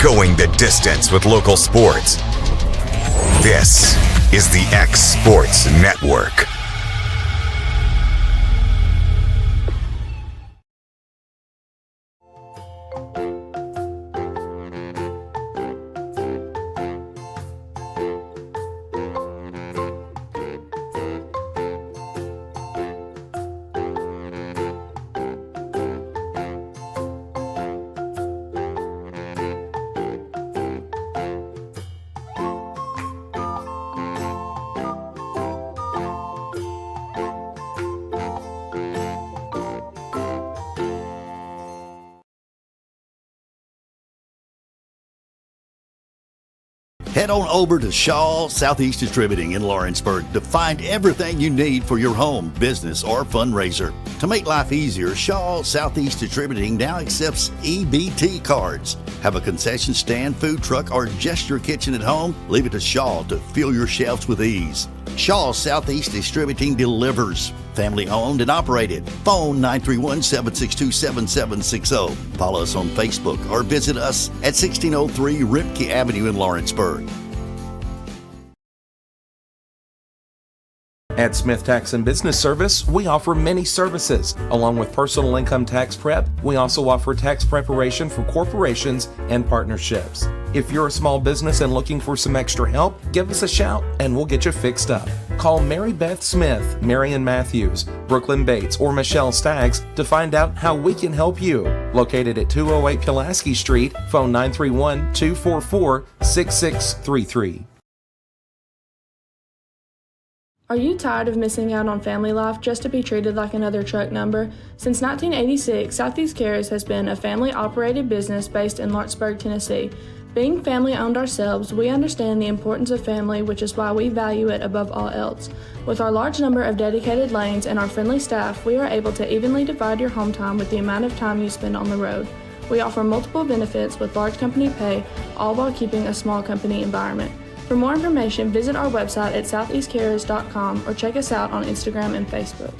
going the distance with local sports. This is the X Sports Network. Head on over to Shaw Southeast Distributing in Lawrenceburg to find everything you need for your home, business, or fundraiser. To make life easier, Shaw Southeast Distributing now accepts EBT cards. Have a concession stand, food truck, or just your kitchen at home? Leave it to Shaw to fill your shelves with ease. Shaw Southeast Distributing delivers. Family owned and operated. Phone 931-762-7760. Follow us on Facebook or visit us at 1603 Ripke Avenue in Lawrenceburg. At Smith Tax and Business Service, we offer many services. Along with personal income tax prep, we also offer tax preparation for corporations and partnerships. If you're a small business and looking for some extra help, give us a shout and we'll get you fixed up. Call Mary Beth Smith, Marion Matthews, Brooklyn Bates, or Michelle Staggs to find out how we can help you. Located at 208 Pulaski Street, phone 931-244-6633. Are you tired of missing out on family life just to be treated like another truck number? Since 1986, Southeast Cares has been a family-operated business based in Lawrenceburg, Tennessee. Being family-owned ourselves, we understand the importance of family, which is why we value it above all else. With our large number of dedicated lanes and our friendly staff, we are able to evenly divide your home time with the amount of time you spend on the road. We offer multiple benefits with large company pay, all while keeping a small company environment. For more information, visit our website at southeastcarriers.com or check us out on Instagram and Facebook.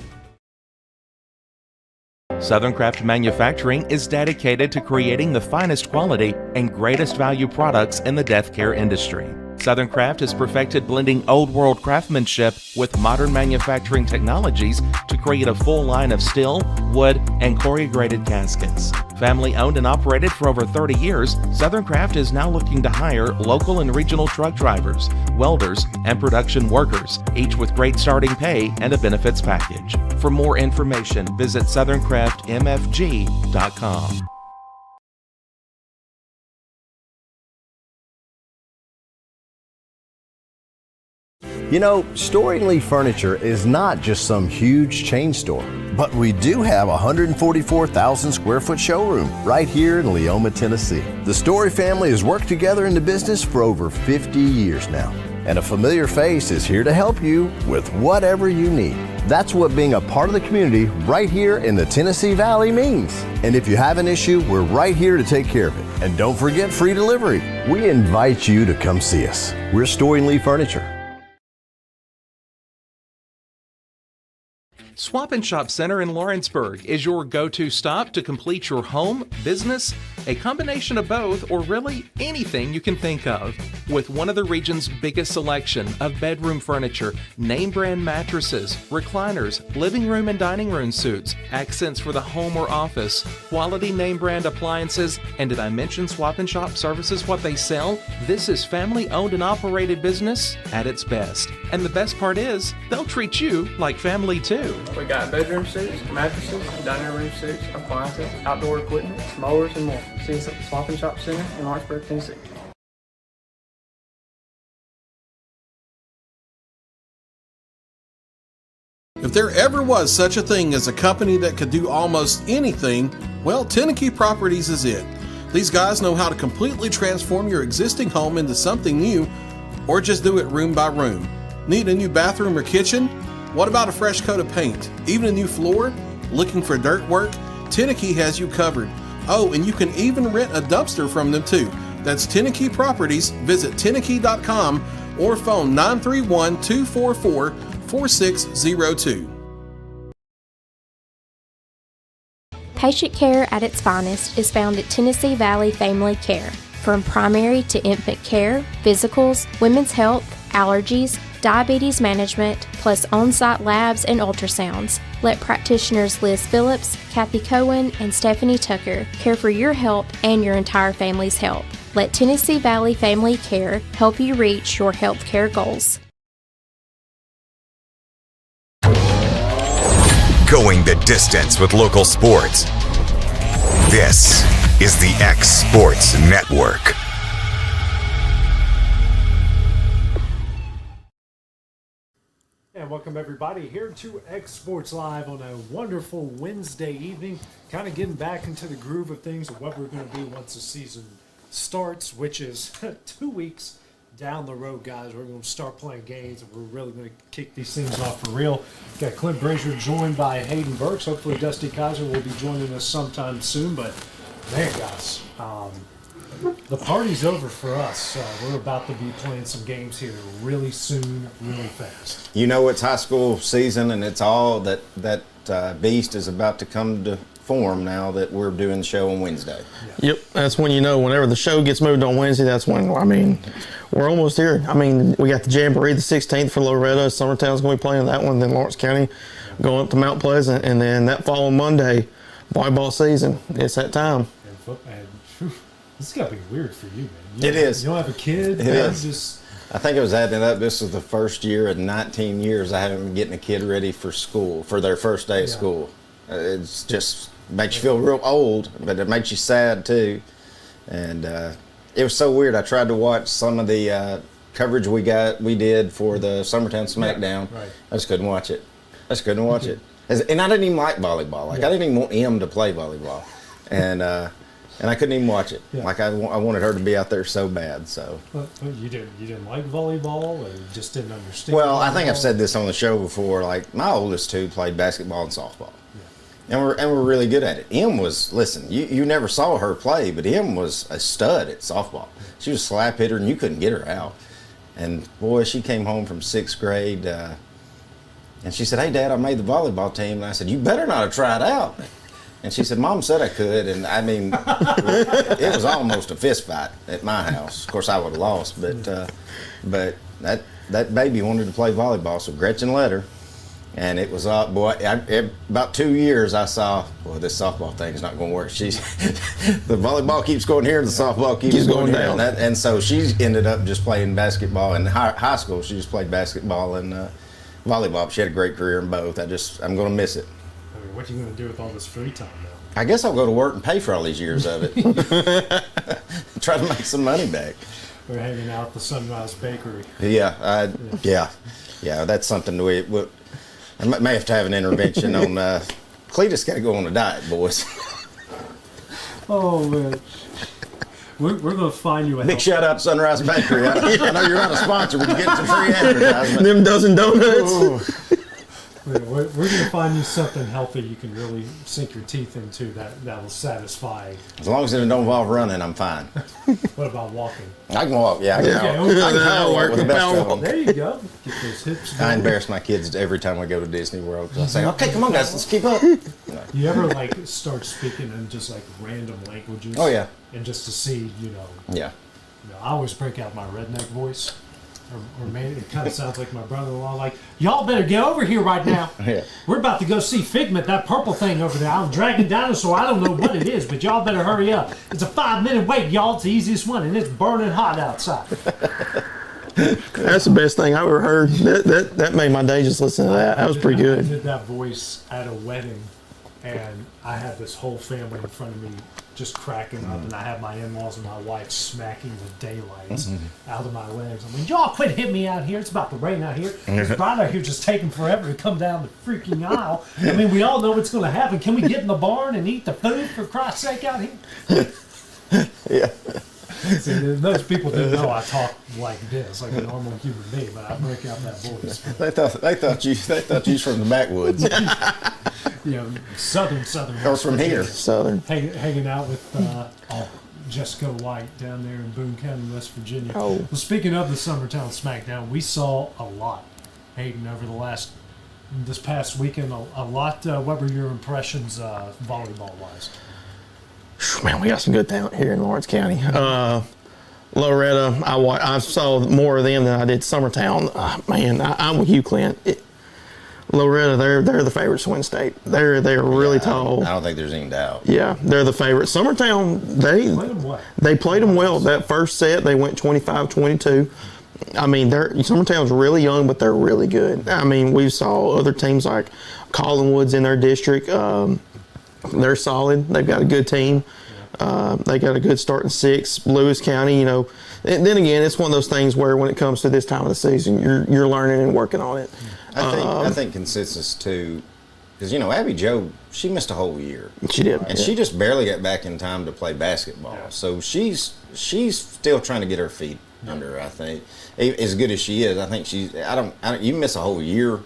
Southern Craft Manufacturing is dedicated to creating the finest quality and greatest value products in the death care industry. Southern Craft has perfected blending old world craftsmanship with modern manufacturing technologies to create a full line of steel, wood, and corrugated caskets. Family owned and operated for over 30 years, Southern Craft is now looking to hire local and regional truck drivers, welders, and production workers, each with great starting pay and a benefits package. For more information, visit southerncraftmfg.com. You know, Storing Lee Furniture is not just some huge chain store, but we do have a 144,000 square foot showroom right here in Leoma, Tennessee. The Story family has worked together in the business for over 50 years now, and a familiar face is here to help you with whatever you need. That's what being a part of the community right here in the Tennessee Valley means. And if you have an issue, we're right here to take care of it. And don't forget free delivery. We invite you to come see us. We're Storing Lee Furniture. Swap and Shop Center in Lawrenceburg is your go-to stop to complete your home, business, a combination of both, or really anything you can think of. With one of the region's biggest selection of bedroom furniture, name brand mattresses, recliners, living room and dining room suites, accents for the home or office, quality name brand appliances, and did I mention Swap and Shop services what they sell? This is family owned and operated business at its best. And the best part is, they'll treat you like family too. We got bedroom suites, mattresses, dining room suites, appliances, outdoor equipment, mowers, and more. See us at the Swap and Shop Center in Lawrenceburg, Tennessee. If there ever was such a thing as a company that could do almost anything, well, Tenneke Properties is it. These guys know how to completely transform your existing home into something new, or just do it room by room. Need a new bathroom or kitchen? What about a fresh coat of paint? Even a new floor? Looking for dirt work? Tenneke has you covered. Oh, and you can even rent a dumpster from them too. That's Tenneke Properties. Visit Tenneke.com or phone 931-244-4602. Patient care at its finest is found at Tennessee Valley Family Care. from primary to infant care, physicals, women's health, allergies, diabetes management, plus on-site labs and ultrasounds. Let practitioners Liz Phillips, Kathy Cohen, and Stephanie Tucker care for your health and your entire family's health. Let Tennessee Valley Family Care help you reach your health care goals. Going the distance with local sports. This is the X Sports Network. And welcome everybody here to X Sports Live on a wonderful Wednesday evening. Kind of getting back into the groove of things of what we're going to do once the season starts, which is 2 weeks down the road, guys. We're going to start playing games, and we're really going to kick these things off for real. Got Clint Brazier joined by Hayden Burks. Hopefully Dusty Kaiser will be joining us sometime soon. But man, guys, the party's over for us. We're about to be playing some games here really soon, really fast. You know, it's high school season, and it's all that beast is about to come to form now that we're doing the show on Wednesday. Yeah. Yep, that's when you know. Whenever the show gets moved on Wednesday, that's when, I mean, we're almost here. I mean, we got the Jamboree the 16th for Loretto. Summertown's going to be playing that one. Then Lawrence County going up to Mount Pleasant. And then that following Monday, volleyball season. It's that time. This has got to be weird for you, man. It is. You don't have a kid? It is. I think I was adding up. This was the first year in 19 years I haven't been getting a kid ready for school, for their first day of school. It's just makes you feel real old, but it makes you sad too. And it was so weird. I tried to watch some of the coverage we did for the Summertown Smackdown. Right. I just couldn't watch it. And I didn't even like volleyball. I didn't even want M to play volleyball. And I couldn't even watch it. Yeah. Like I wanted her to be out there so bad. So. But you didn't like volleyball, or you just didn't understand? Well, volleyball? I think I've said this on the show before. Like my oldest two played basketball and softball, and we're really good at it. Em was you never saw her play, but Em was a stud at softball. She was a slap hitter, and you couldn't get her out. And boy, she came home from 6th grade, and she said, "Hey, Dad, I made the volleyball team." And I said, "You better not have tried out." And she said, "Mom said I could," and I mean, it was almost a fist fight at my house. Of course, I would have lost, but that baby wanted to play volleyball, so Gretchen let her. And it was about 2 years I saw, boy, this softball thing is not going to work. The volleyball keeps going here, and the softball keeps going down. And so she ended up just playing basketball in high school. She just played basketball and volleyball. She had a great career in both. I'm going to miss it. I mean, what are you going to do with all this free time now? I guess I'll go to work and pay for all these years of it. Try to make some money back. We're hanging out at the Sunrise Bakery. Yeah. That's something I may have to have an intervention on. Cletus got to go on a diet, boys. Oh man, we're going to find you a big shout out to Sunrise Bakery. I know you're not a sponsor, but you're getting some free advertisement. Them dozen donuts. Oh. We're going to find you something healthy you can really sink your teeth into that will satisfy. As long as it don't involve running, I'm fine. What about walking? I can walk, yeah. I can power walk with the best of them. There you go. Get those hips going. I embarrass my kids every time I go to Disney World. I say, "Okay, come on, guys, let's keep up." You ever start speaking in just random languages? Oh yeah. And just to see, Yeah. I always break out my redneck voice. Or maybe it kind of sounds like my brother-in-law, like, "Y'all better get over here right now. Yeah. We're about to go see Figment, that purple thing over there. I'm dragging dinosaur. I don't know what it is, but y'all better hurry up. It's a 5-minute wait, y'all. It's the easiest one, and it's burning hot outside." That's the best thing I ever heard. That made my day just listening to that. That was pretty good. I did that voice at a wedding, and I had this whole family in front of me just cracking up, and I had my in-laws and my wife smacking the daylights out of my legs. I mean, "Y'all quit hitting me out here. It's about to rain out here. It's bright out here, just taking forever to come down the freaking aisle. I mean, we all know what's going to happen. Can we get in the barn and eat the food, for Christ's sake, out here?" Yeah. See, those people didn't know I talk like this, like a normal human being, but I break out that voice. They thought you was from the backwoods. Southern. Or from here. Southern. Hanging out with Jessica White down there in Boone County, West Virginia. Oh. Well, speaking of the Summertown Smackdown, we saw a lot, Hayden, over this past weekend. A lot. What were your impressions, volleyball-wise? Man, we got some good talent here in Lawrence County. Loretta, I saw more of them than I did Summertown. Man, I'm with you, Clint. Loretta, they're the favorites to win state. They're really tall. I don't think there's any doubt. Yeah, they're the favorite. Summertown, they played them well. That first set, they went 25-22. I mean, Summertown's really young, but they're really good. I mean, we saw other teams like Collinwood's in their district. They're solid. They've got a good team. They got a good starting 6. Lewis County, and then again, it's one of those things where when it comes to this time of the season, you're learning and working on it. I think consensus too, because Abby Jo, she missed a whole year. She did, and she just barely got back in time to play basketball. Yeah. So she's still trying to get her feet under her. I think as good as she is, I think she's. I don't. You miss a whole year. Yeah.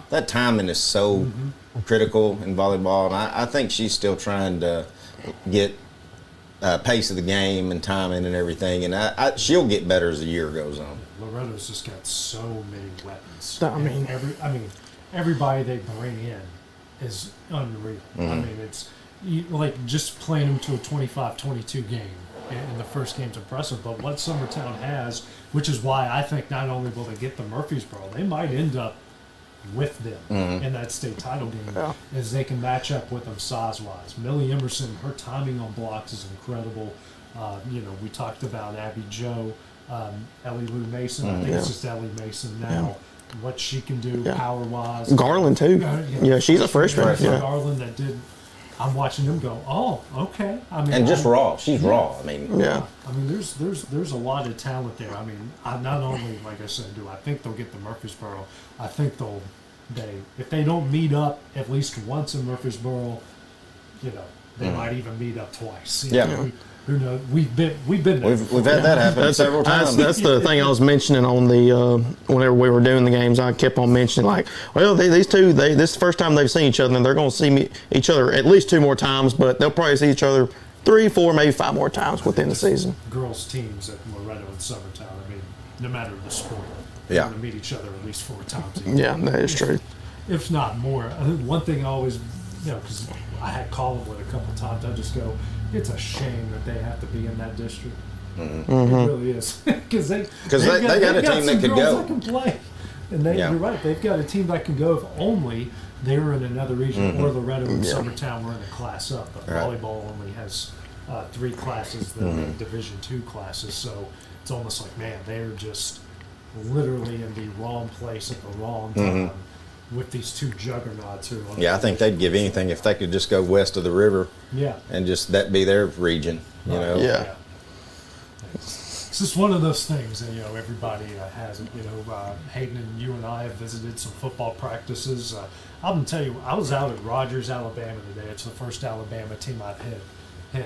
That timing is so critical in volleyball, and I think she's still trying to get pace of the game and timing and everything, and she'll get better as the year goes on. Loretta's just got so many weapons. I mean, everybody they bring in is unreal. I mean, it's like just playing them to a 25-22 game in the first game's impressive, but what Summertown has, which is why I think not only will they get the Murfreesboro, they might end up with them in that state title game, is they can match up with them size-wise. Millie Emerson, her timing on blocks is incredible. We talked about Abby Jo, Ellie Lou Mason. I think it's just Ellie Mason now. What she can do power-wise. Garland too. She's a freshman. Garland that did. I'm watching them go. Oh, okay. I mean, and just raw. She's raw. I mean, I mean, there's a lot of talent there. I mean, not only, like I said, do I think they'll get the Murfreesboro. I think if they don't meet up at least once in Murfreesboro, they might even meet up twice. Who knows? We've been there. We've had that happen several times. That's the thing I was mentioning on the whenever we were doing the games. I kept on mentioning these two. This is the first time they've seen each other, and they're going to see each other at least 2 more times. But they'll probably see each other 3, 4, maybe 5 more times within the season. Girls teams at Loretto and Summertown. I mean, no matter the sport, they're going to meet each other at least 4 times. Yeah, that is true. If not more. I think one thing I always, because I had Collinwood a couple times, I just go, it's a shame that they have to be in that district. It really is, because they got a team that could go. That can play, and you're right. They've got a team that can go if only they were in another region, or Loretto and Summertown were in a class up. But volleyball only has 3 classes that are Division II classes, so it's almost like, man, they're just literally in the wrong place at the wrong time. With these 2 juggernauts who I think they'd give anything if they could just go west of the river. And just that be their region. It's just one of those things that everybody has it. Hayden and you and I have visited some football practices. I'm gonna tell you, I was out at Rogers, Alabama today. It's the first Alabama team I've hit. And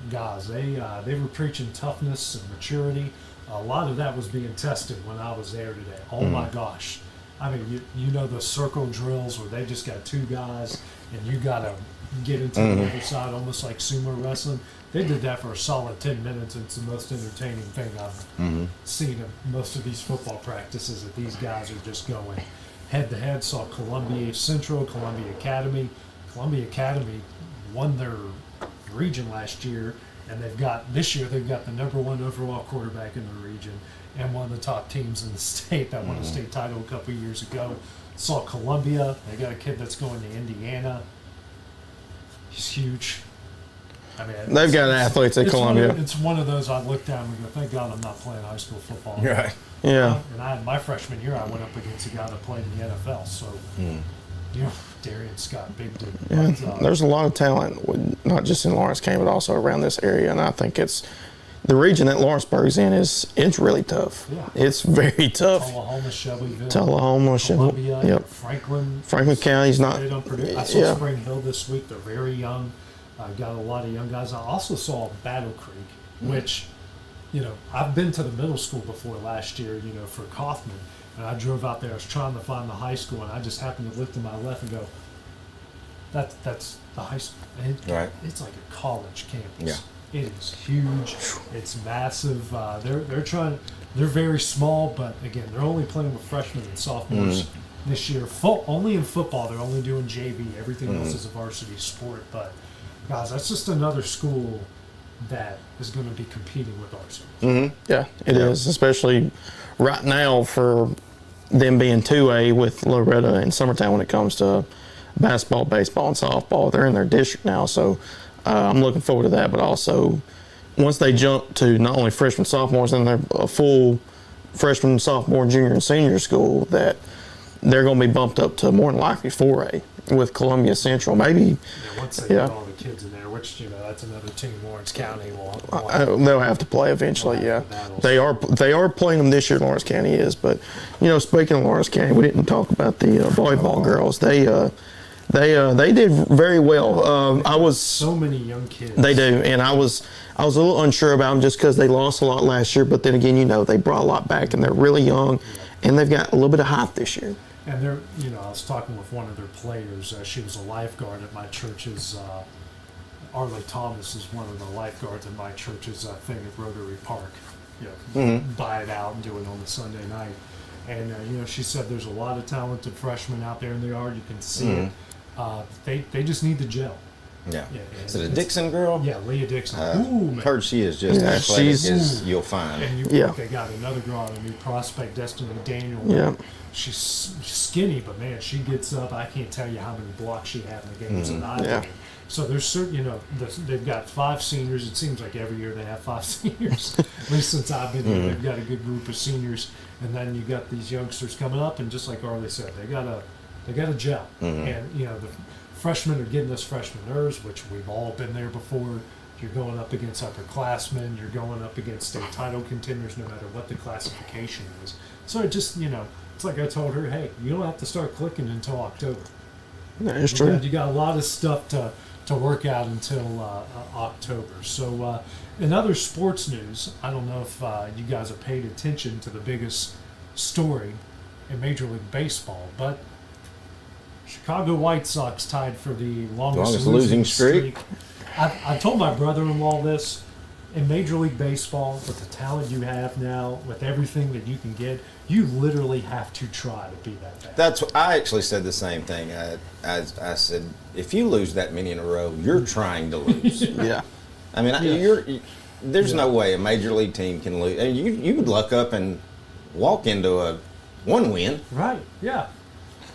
guys, they were preaching toughness and maturity. A lot of that was being tested when I was there today. Oh my gosh. I mean, the circle drills where they just got 2 guys and you got to get into the other side, almost like sumo wrestling. They did that for a solid 10 minutes. It's the most entertaining thing I've seen in most of these football practices, that these guys are just going head-to-head. Saw Columbia Central, Columbia Academy. Columbia Academy won their region last year, and this year they've got the #1 overall quarterback in the region, and one of the top teams in the state that won a state title a couple of years ago. Saw Columbia. They got a kid that's going to Indiana. He's huge. I mean, they've got athletes at Columbia. It's one of those I look down and go, thank God I'm not playing high school football. Right. Yeah. And my freshman year, I went up against a guy that played in the NFL. So, Darian Scott, big dude. Yeah, there's a lot of talent, not just in Lawrence County, but also around this area. And I think it's the region that Lawrenceburg's in it's really tough. Yeah. It's very tough. Tullahoma, Shelbyville. Columbia, Franklin County's not. I saw Spring Hill this week. They're very young. Got a lot of young guys. I also saw Battle Creek, which, I've been to the middle school before last year, for Kaufman. And I drove out there. I was trying to find the high school, and I just happened to look to my left and go, that's the high school. It's like a college campus. Yeah. It is huge. It's massive. They're very small, but again, they're only playing with freshmen and sophomores this year. Only in football, they're only doing JV. Everything else is a varsity sport. But guys, that's just another school that is going to be competing with ours. Yeah, it is, especially right now for them being 2A with Loretta and Summertown when it comes to basketball, baseball, and softball. They're in their district now, so I'm looking forward to that. But also, once they jump to not only freshmen, sophomores, and they're a full freshman, sophomore, junior, and senior school, that they're going to be bumped up to more than likely 4A with Columbia Central. Maybe, Once they get all the kids in there, which, that's another team Lawrence County will they'll have to play eventually. They are playing them this year. Lawrence County is, but speaking of Lawrence County, we didn't talk about the volleyball girls. They did very well. I was so many young kids. They do, and I was a little unsure about them just because they lost a lot last year. But then again, they brought a lot back, and they're really young, and they've got a little bit of height this year. And they're, I was talking with one of their players. She was a lifeguard at my church's. Arlie Thomas is one of the lifeguards at my church's thing at Rotary Park. Buy it out and do it on the Sunday night. And she said there's a lot of talented freshmen out there in the yard. You can see it. They just need to gel. Yeah. Is it a Dixon girl? Yeah, Leah Dixon. Man. Heard she is just athletic as you'll find. And they got another girl on a new prospect, Destiny Daniel. Yeah. She's skinny, but man, she gets up. I can't tell you how many blocks she had in the games that I played. So there's certain, they've got 5 seniors. It seems like every year they have 5 seniors. At least since I've been here, they've got a good group of seniors. And then you got these youngsters coming up, and just like Arlie said, they got a gel. And the freshmen are getting us freshman nerves, which we've all been there before. You're going up against upperclassmen. You're going up against state title contenders, no matter what the classification is. So it just, it's like I told her, hey, you don't have to start clicking until October. That is true. You got a lot of stuff to work out until October. So in other sports news, I don't know if you guys have paid attention to the biggest story in Major League Baseball, but Chicago White Sox tied for the longest losing streak. I told my brother-in-law this. In Major League Baseball, with the talent you have now, with everything that you can get, you literally have to try to be that bad. That's what I actually said the same thing. I said, if you lose that many in a row, you're trying to lose. Yeah. I mean, there's no way a major league team can lose. And you would luck up and walk into a 1 win. Right. Yeah.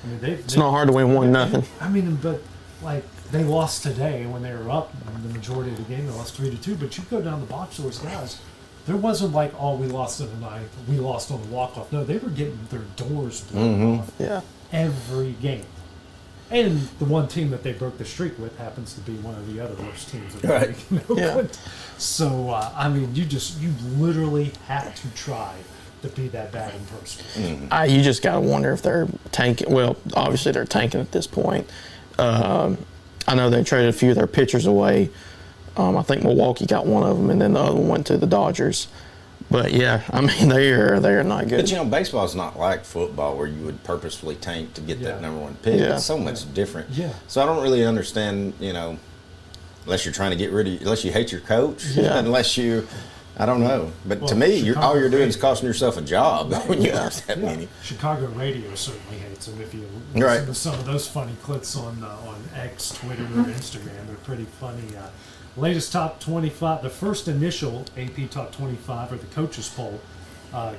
I mean, it's not hard to win 1-0. I mean, but like they lost today, and when they were up the majority of the game, they lost 3-2. But you go down the box scores, guys. There wasn't like, we lost in the ninth, we lost on the walk-off. No, they were getting their doors blown off every game. And the one team that they broke the streak with happens to be one of the other worst teams in the league in Oakland. So, I mean, you literally have to try to be that bad in person. You just got to wonder if they're tanking. Well, obviously they're tanking at this point. I know they traded a few of their pitchers away. I think Milwaukee got one of them, and then the other one went to the Dodgers. But yeah, I mean they are not good. But baseball's not like football where you would purposefully tank to get that number 1 pick. Yeah. It's so much different. Yeah. So I don't really understand. Unless you're trying to get rid of, unless you hate your coach, unless you. I don't know, but to me, all you're doing is costing yourself a job when you lose that many. Chicago radio certainly hates them. If you listen to some of those funny clips on X, Twitter, or Instagram, they're pretty funny. Latest top 25, the first initial AP top 25 or the coaches poll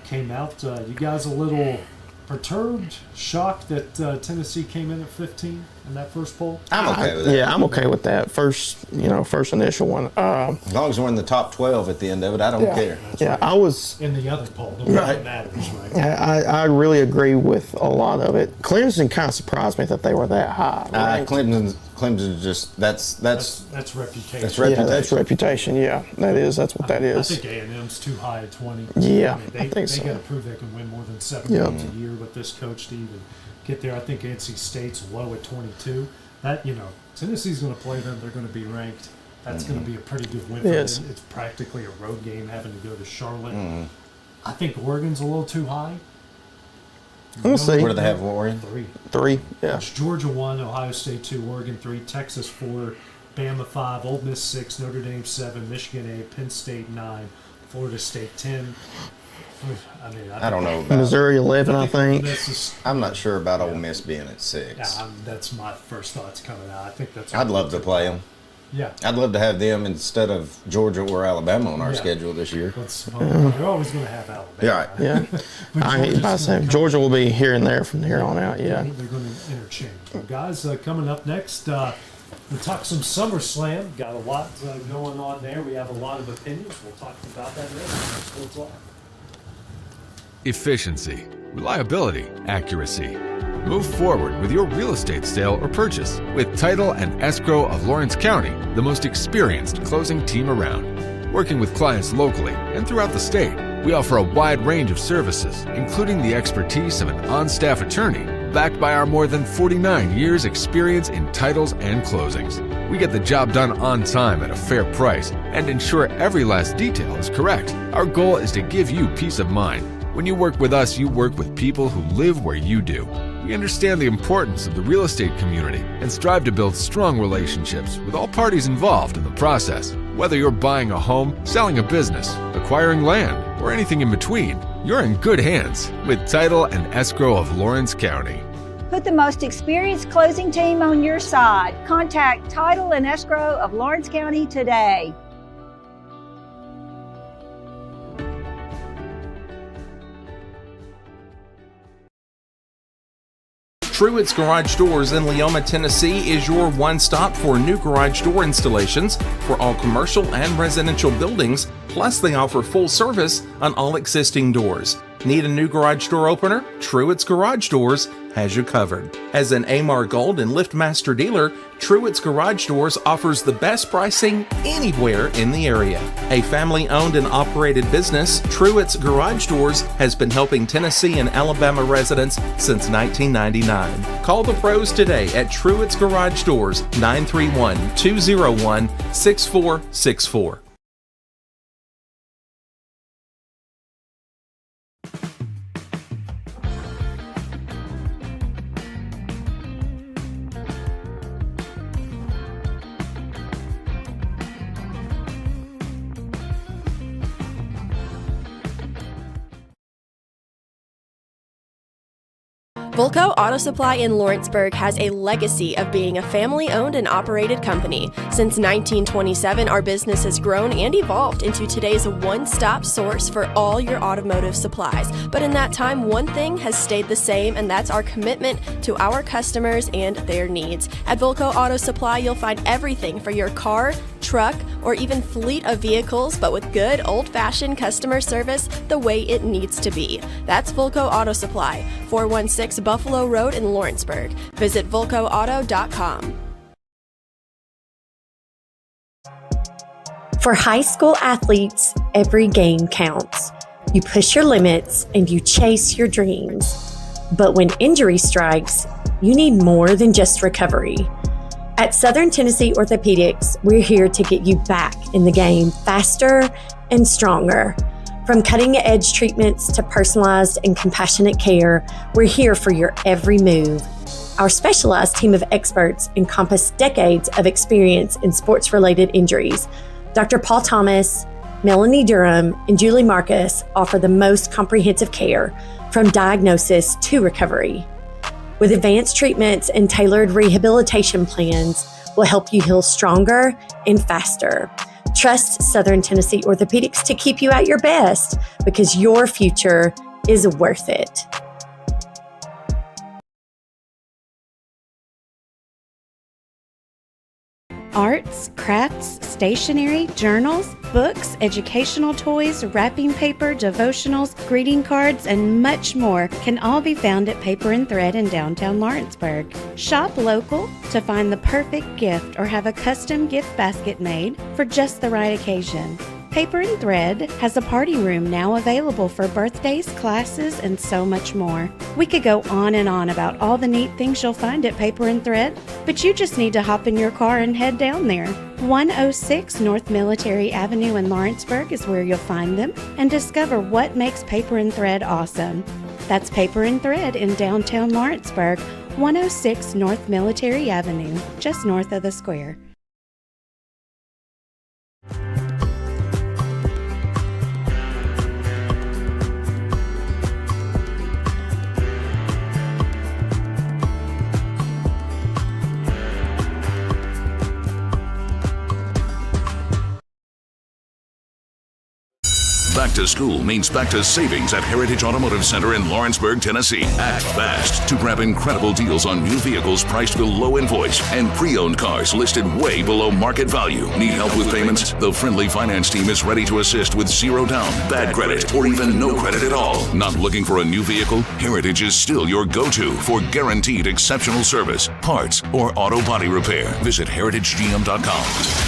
came out. You guys a little perturbed, shocked that Tennessee came in at 15 in that first poll? I'm okay with that. Yeah, I'm okay with that. First initial one. As long as we're in the top 12 at the end of it, I don't care. Yeah, I was in the other poll. That matters, right? I really agree with a lot of it. Clemson kind of surprised me that they were that high. Right? Clemson's just that's reputation. That's reputation. Yeah, that's reputation. Yeah, that is. That's what that is. I think A&M's too high at 20. Yeah, I think so. They got to prove they can win more than 7 games a year with this coach to even get there. I think NC State's low at 22. That Tennessee's going to play them. They're going to be ranked. That's going to be a pretty good win for them. It's practically a road game having to go to Charlotte. I think Oregon's a little too high. We'll see. What do they have, Oregon? 3, yeah. It's Georgia 1, Ohio State 2, Oregon 3, Texas 4, Bama 5, Ole Miss 6, Notre Dame 7, Michigan 8, Penn State 9, Florida State 10. I don't know about Missouri 11, I think. I'm not sure about Ole Miss being at 6. Yeah, that's my first thoughts coming out. I think that's. I'd love to play them. Yeah. I'd love to have them instead of Georgia or Alabama on our Yeah. schedule this year. You're always going to have Alabama. Yeah. Yeah. I say Georgia will be here and there from here on out. Yeah. They're going to interchange. Well, guys, coming up next, we'll talk some SummerSlam. Got a lot going on there. We have a lot of opinions. We'll talk about that next on Sports Live. Efficiency, reliability, accuracy. Move forward with your real estate sale or purchase with Title and Escrow of Lawrence County, the most experienced closing team around. Working with clients locally and throughout the state, we offer a wide range of services, including the expertise of an on-staff attorney, backed by our more than 49 years' experience in titles and closings. We get the job done on time at a fair price and ensure every last detail is correct. Our goal is to give you peace of mind. When you work with us, you work with people who live where you do. We understand the importance of the real estate community and strive to build strong relationships with all parties involved in the process. Whether you're buying a home, selling a business, acquiring land, or anything in between, you're in good hands with Title and Escrow of Lawrence County. Put the most experienced closing team on your side. Contact Title and Escrow of Lawrence County today. Truett's Garage Doors in Leoma, Tennessee is your one-stop for new garage door installations for all commercial and residential buildings, plus they offer full service on all existing doors. Need a new garage door opener? Truett's Garage Doors has you covered. As an Amar Gold and LiftMaster dealer, Truett's Garage Doors offers the best pricing anywhere in the area. A family-owned and operated business, Truett's Garage Doors has been helping Tennessee and Alabama residents since 1999. Call the pros today at Truett's Garage Doors, 931-201-6464. Volco Auto Supply in Lawrenceburg has a legacy of being a family-owned and operated company. Since 1927, our business has grown and evolved into today's one-stop source for all your automotive supplies. But in that time, one thing has stayed the same, and that's our commitment to our customers and their needs. At Volco Auto Supply, you'll find everything for your car, truck, or even fleet of vehicles, but with good old-fashioned customer service the way it needs to be. That's Volco Auto Supply, 416 Buffalo Road in Lawrenceburg. Visit VolcoAuto.com. For high school athletes, every game counts. You push your limits and you chase your dreams. But when injury strikes, you need more than just recovery. At Southern Tennessee Orthopedics, we're here to get you back in the game faster and stronger. From cutting-edge treatments to personalized and compassionate care, we're here for your every move. Our specialized team of experts encompass decades of experience in sports-related injuries. Dr. Paul Thomas, Melanie Durham, and Julie Marcus offer the most comprehensive care from diagnosis to recovery. With advanced treatments and tailored rehabilitation plans, we'll help you heal stronger and faster. Trust Southern Tennessee Orthopedics to keep you at your best because your future is worth it. Arts, crafts, stationery, journals, books, educational toys, wrapping paper, devotionals, greeting cards, and much more can all be found at Paper and Thread in downtown Lawrenceburg. Shop local to find the perfect gift or have a custom gift basket made for just the right occasion. Paper and Thread has a party room now available for birthdays, classes, and so much more. We could go on and on about all the neat things you'll find at Paper and Thread, but you just need to hop in your car and head down there. 106 North Military Avenue in Lawrenceburg is where you'll find them and discover what makes Paper and Thread awesome. That's Paper and Thread in downtown Lawrenceburg, 106 North Military Avenue, just north of the square. to school means back to savings at Heritage Automotive Center in Lawrenceburg, Tennessee. Act fast to grab incredible deals on new vehicles priced below invoice and pre-owned cars listed way below market value. Need help with payments? The friendly finance team is ready to assist with zero down, bad credit, or even no credit at all. Not looking for a new vehicle? Heritage is still your go-to for guaranteed exceptional service, parts, or auto body repair. Visit heritagegm.com.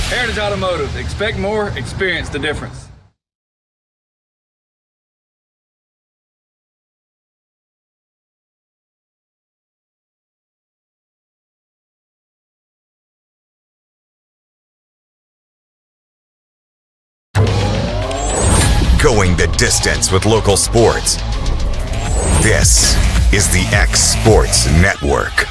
Heritage Automotive. Expect more, experience the difference. Going the distance with local sports. This is the X Sports Network.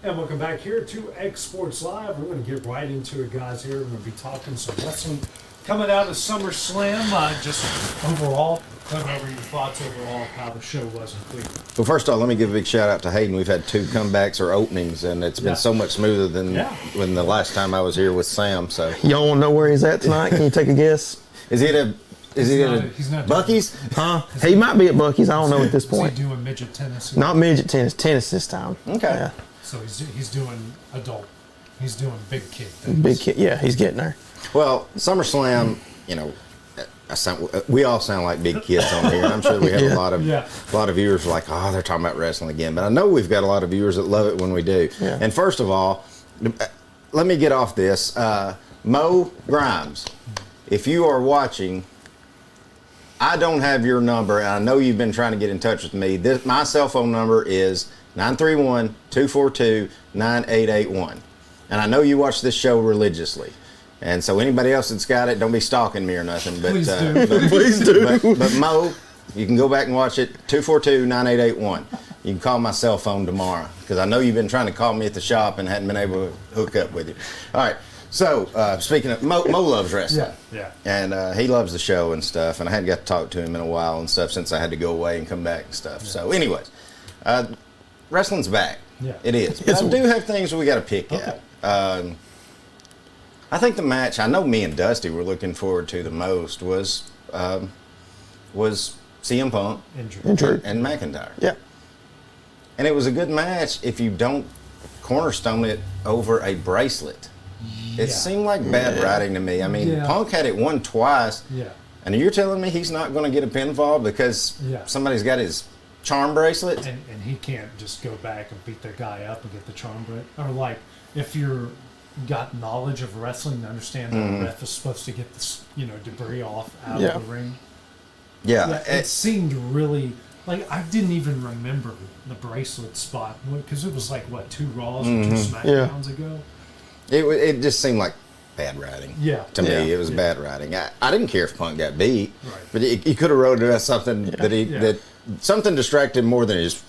And welcome back here to X Sports Live. We're going to get right into it, guys. Here we're going to be talking some wrestling coming out of SummerSlam. Just overall, going over your thoughts overall of how the show was in Cleveland. Well, first of all, let me give a big shout out to Hayden. We've had 2 comebacks or openings, and it's been so much smoother than when the last time I was here with Sam. So y'all want to know where he's at tonight? Can you take a guess? Is he at Buc-ee's? Huh? He might be at Buc-ee's. I don't know at this point. Is he doing midget tennis? Not midget tennis. Tennis this time. Okay. Yeah. So he's doing adult. He's doing big kid things. Big kid. Yeah, he's getting there. Well, SummerSlam, we all sound like big kids on here. I'm sure we have a lot of viewers who are like, oh, they're talking about wrestling again. But I know we've got a lot of viewers that love it when we do. Yeah. And first of all, let me get off this. Mo Grimes, if you are watching, I don't have your number, and I know you've been trying to get in touch with me. My cell phone number is 931-242-9881. And I know you watch this show religiously. And so anybody else that's got it, don't be stalking me or nothing. But, Please do. Please do. But Mo, you can go back and watch it, 242-9881. You can call my cell phone tomorrow, because I know you've been trying to call me at the shop and hadn't been able to hook up with you. All right. So, speaking of, Mo loves wrestling. Yeah. And he loves the show and stuff. And I hadn't got to talk to him in a while and stuff since I had to go away and come back and stuff. Yeah. So, anyways, wrestling's back. Yeah. It is. But I do have things we got to pick at. I think the match I know me and Dusty were looking forward to the most was CM Punk and McIntyre. Yeah. And it was a good match if you don't cornerstone it over a bracelet. It seemed like bad writing to me. I mean, Punk had it won twice. Yeah. And you're telling me he's not going to get a pinfall because somebody's got his charm bracelet? And he can't just go back and beat the guy up and get the charm bracelet. Or like, if you're got knowledge of wrestling to understand that the ref is supposed to get this, debris out of the ring. Yeah. It seemed really like I didn't even remember the bracelet spot because it was like 2 Raws or 2 SmackDowns ago. It just seemed like bad writing. Yeah. To me, it was bad writing. I didn't care if Punk got beat, but he could have wrote it as something that something distracted him more than his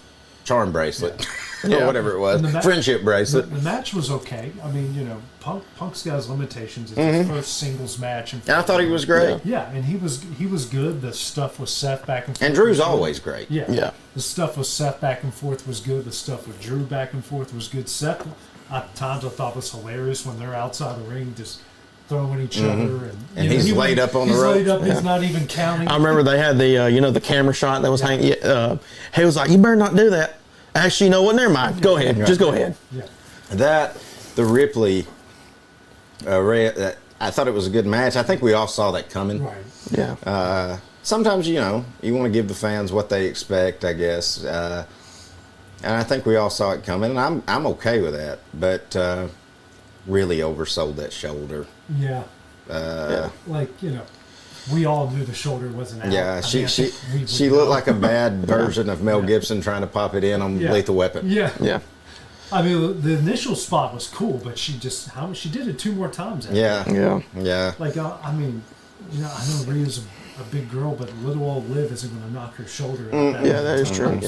charm bracelet or whatever it was, friendship bracelet. The match was okay. I mean, Punk's got his limitations. It's his first singles match, and I thought he was great. Yeah, and he was good. The stuff with Seth back and forth. And Drew's always great. Yeah. The stuff with Seth back and forth was good. The stuff with Drew back and forth was good. Seth, at times, I thought was hilarious when they're outside the ring just throwing each other, and he's laid up on the rope. He's laid up. He's not even counting. I remember they had the the camera shot that was hanging. He was like, "You better not do that." Actually, you know what? Never mind. Go ahead. Just go ahead. Yeah. The Ripley. I thought it was a good match. I think we all saw that coming. Right. Yeah. Sometimes you want to give the fans what they expect, I guess. And I think we all saw it coming, and I'm okay with that. But really oversold that shoulder. Yeah. We all knew the shoulder wasn't out. Yeah, she looked like a bad version of Mel Gibson trying to pop it in on Lethal Weapon. Yeah. I mean, the initial spot was cool, but she did it 2 more times. Yeah. Like, I mean, I know Rhea's a big girl, but little old Liv isn't going to knock her shoulder out. That is true.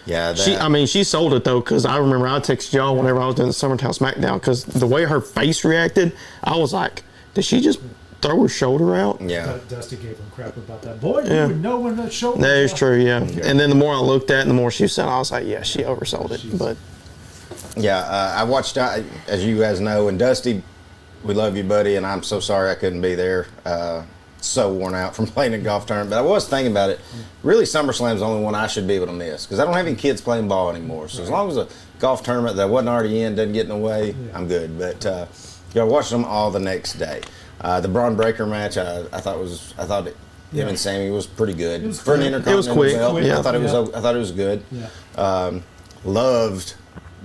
Yeah. She sold it though, because I remember I texted y'all whenever I was doing the Summertown SmackDown, because the way her face reacted, I was like, did she just throw her shoulder out? Yeah. Dusty gave him crap about that. Boy, you would know when that shoulder. That is true. Yeah. And then the more I looked at it, and the more she said, I was like, yeah, she oversold it. But I watched, as you guys know, and Dusty we love you, buddy, and I'm so sorry I couldn't be there. So worn out from playing a golf tournament. But I was thinking about it. Really, SummerSlam's the only one I should be able to miss because I don't have any kids playing ball anymore. So as long as a golf tournament that wasn't already in doesn't get in the way, I'm good. But I watched them all the next day. The Braun Breaker match, I thought him and Sammy was pretty good for an intercontinental. It was quick. belt. Yeah. I thought it was good. Yeah. Loved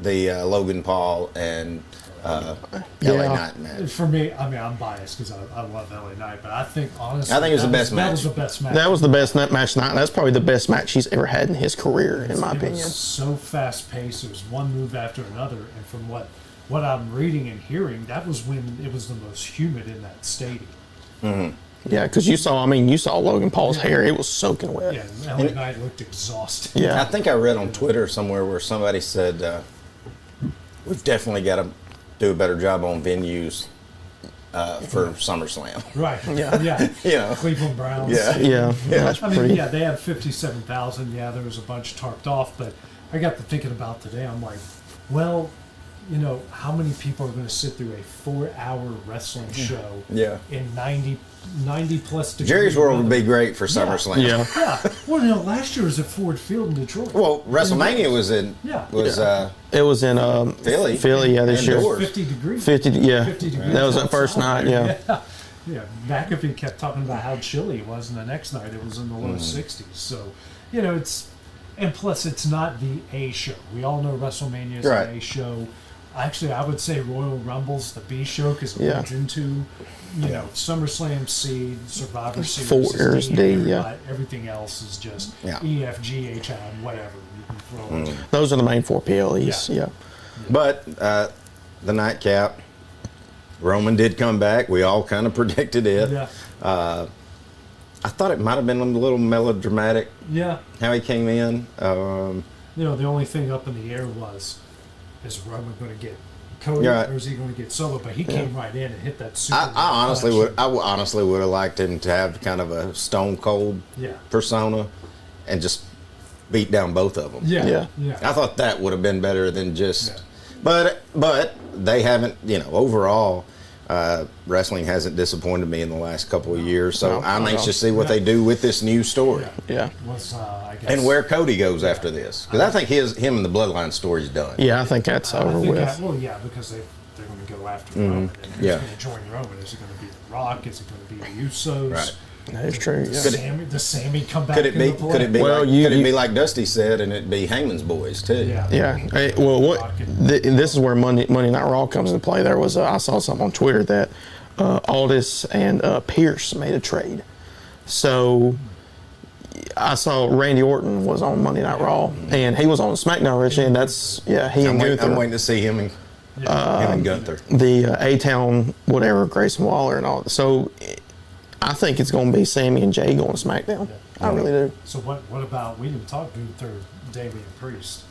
the Logan Paul and LA Knight match. For me, I mean, I'm biased because I love LA Knight, but I think honestly, I think it was the best match. That was the best match. That was the best match tonight. That's probably the best match he's ever had in his career, in my opinion. It was so fast paced. It was one move after another, and from what I'm reading and hearing, that was when it was the most humid in that stadium. Mm-hmm. Yeah, because you saw Logan Paul's hair. It was soaking wet. Yeah, LA Knight looked exhausted. Yeah. I think I read on Twitter somewhere where somebody said we've definitely got to do a better job on venues for SummerSlam. Right. Yeah. You know, Cleveland Browns. Yeah. That's they had 57,000. Yeah, there was a bunch tarped off, but I got to thinking about today. I'm like, well, you know, how many people are going to sit through a 4-hour wrestling show in 90 plus degrees? Jerry's World would be great for SummerSlam. Yeah. Yeah. Well, you know, last year was at Ford Field in Detroit. Well, WrestleMania was in it was in Philly. Philly, yeah, this year. 50 degrees. 50, yeah. 50 degrees. That was that first night, yeah. Yeah. McAfee kept talking about how chilly it was, and the next night it was in the low 60s. So, you know, and plus it's not the A show. We all know WrestleMania is the A show. Actually, I would say Royal Rumble's the B show because it leads into, you know, SummerSlam C, Survivor Series is D, everything else is just E, F, G, H, I, whatever you can throw in. Those are the main 4 PLEs, yeah. But the nightcap, Roman did come back. We all kind of predicted it. Yeah. I thought it might have been a little melodramatic. Yeah. How he came in. You know, the only thing up in the air was, is Roman going to get Cody or is he going to get Solo? But he came right in and hit that super. I honestly would have liked him to have kind of a Stone Cold persona and just beat down both of them. Yeah. I thought that would have been better than just. But they haven't. You know, overall, wrestling hasn't disappointed me in the last couple of years. So I'm anxious to see what they do with this new story. Yeah. I guess, and where Cody goes after this, because I think him and the Bloodline story's done. Yeah, I think that's over with. Because they're going to go after Roman. And who's going to join Roman? Is it going to be The Rock? Is it going to be the Usos? Right. That is true. Yeah. Does Sammy come back? Could it be? Could it be? Well, could it be like Dusty said, and it be Heyman's boys too? Yeah. Hey, well, this is where Monday Night Raw comes into play. There was I saw something on Twitter that Aldis and Pierce made a trade. So I saw Randy Orton was on Monday Night Raw, and he was on SmackDown originally, and that's and Gunther. I'm waiting to see him and Gunther. The A-Town, whatever, Grayson Waller and all. So I think it's going to be Sammy and Jay going to SmackDown. I really do. So what about, we didn't talk Gunther, Damian Priest.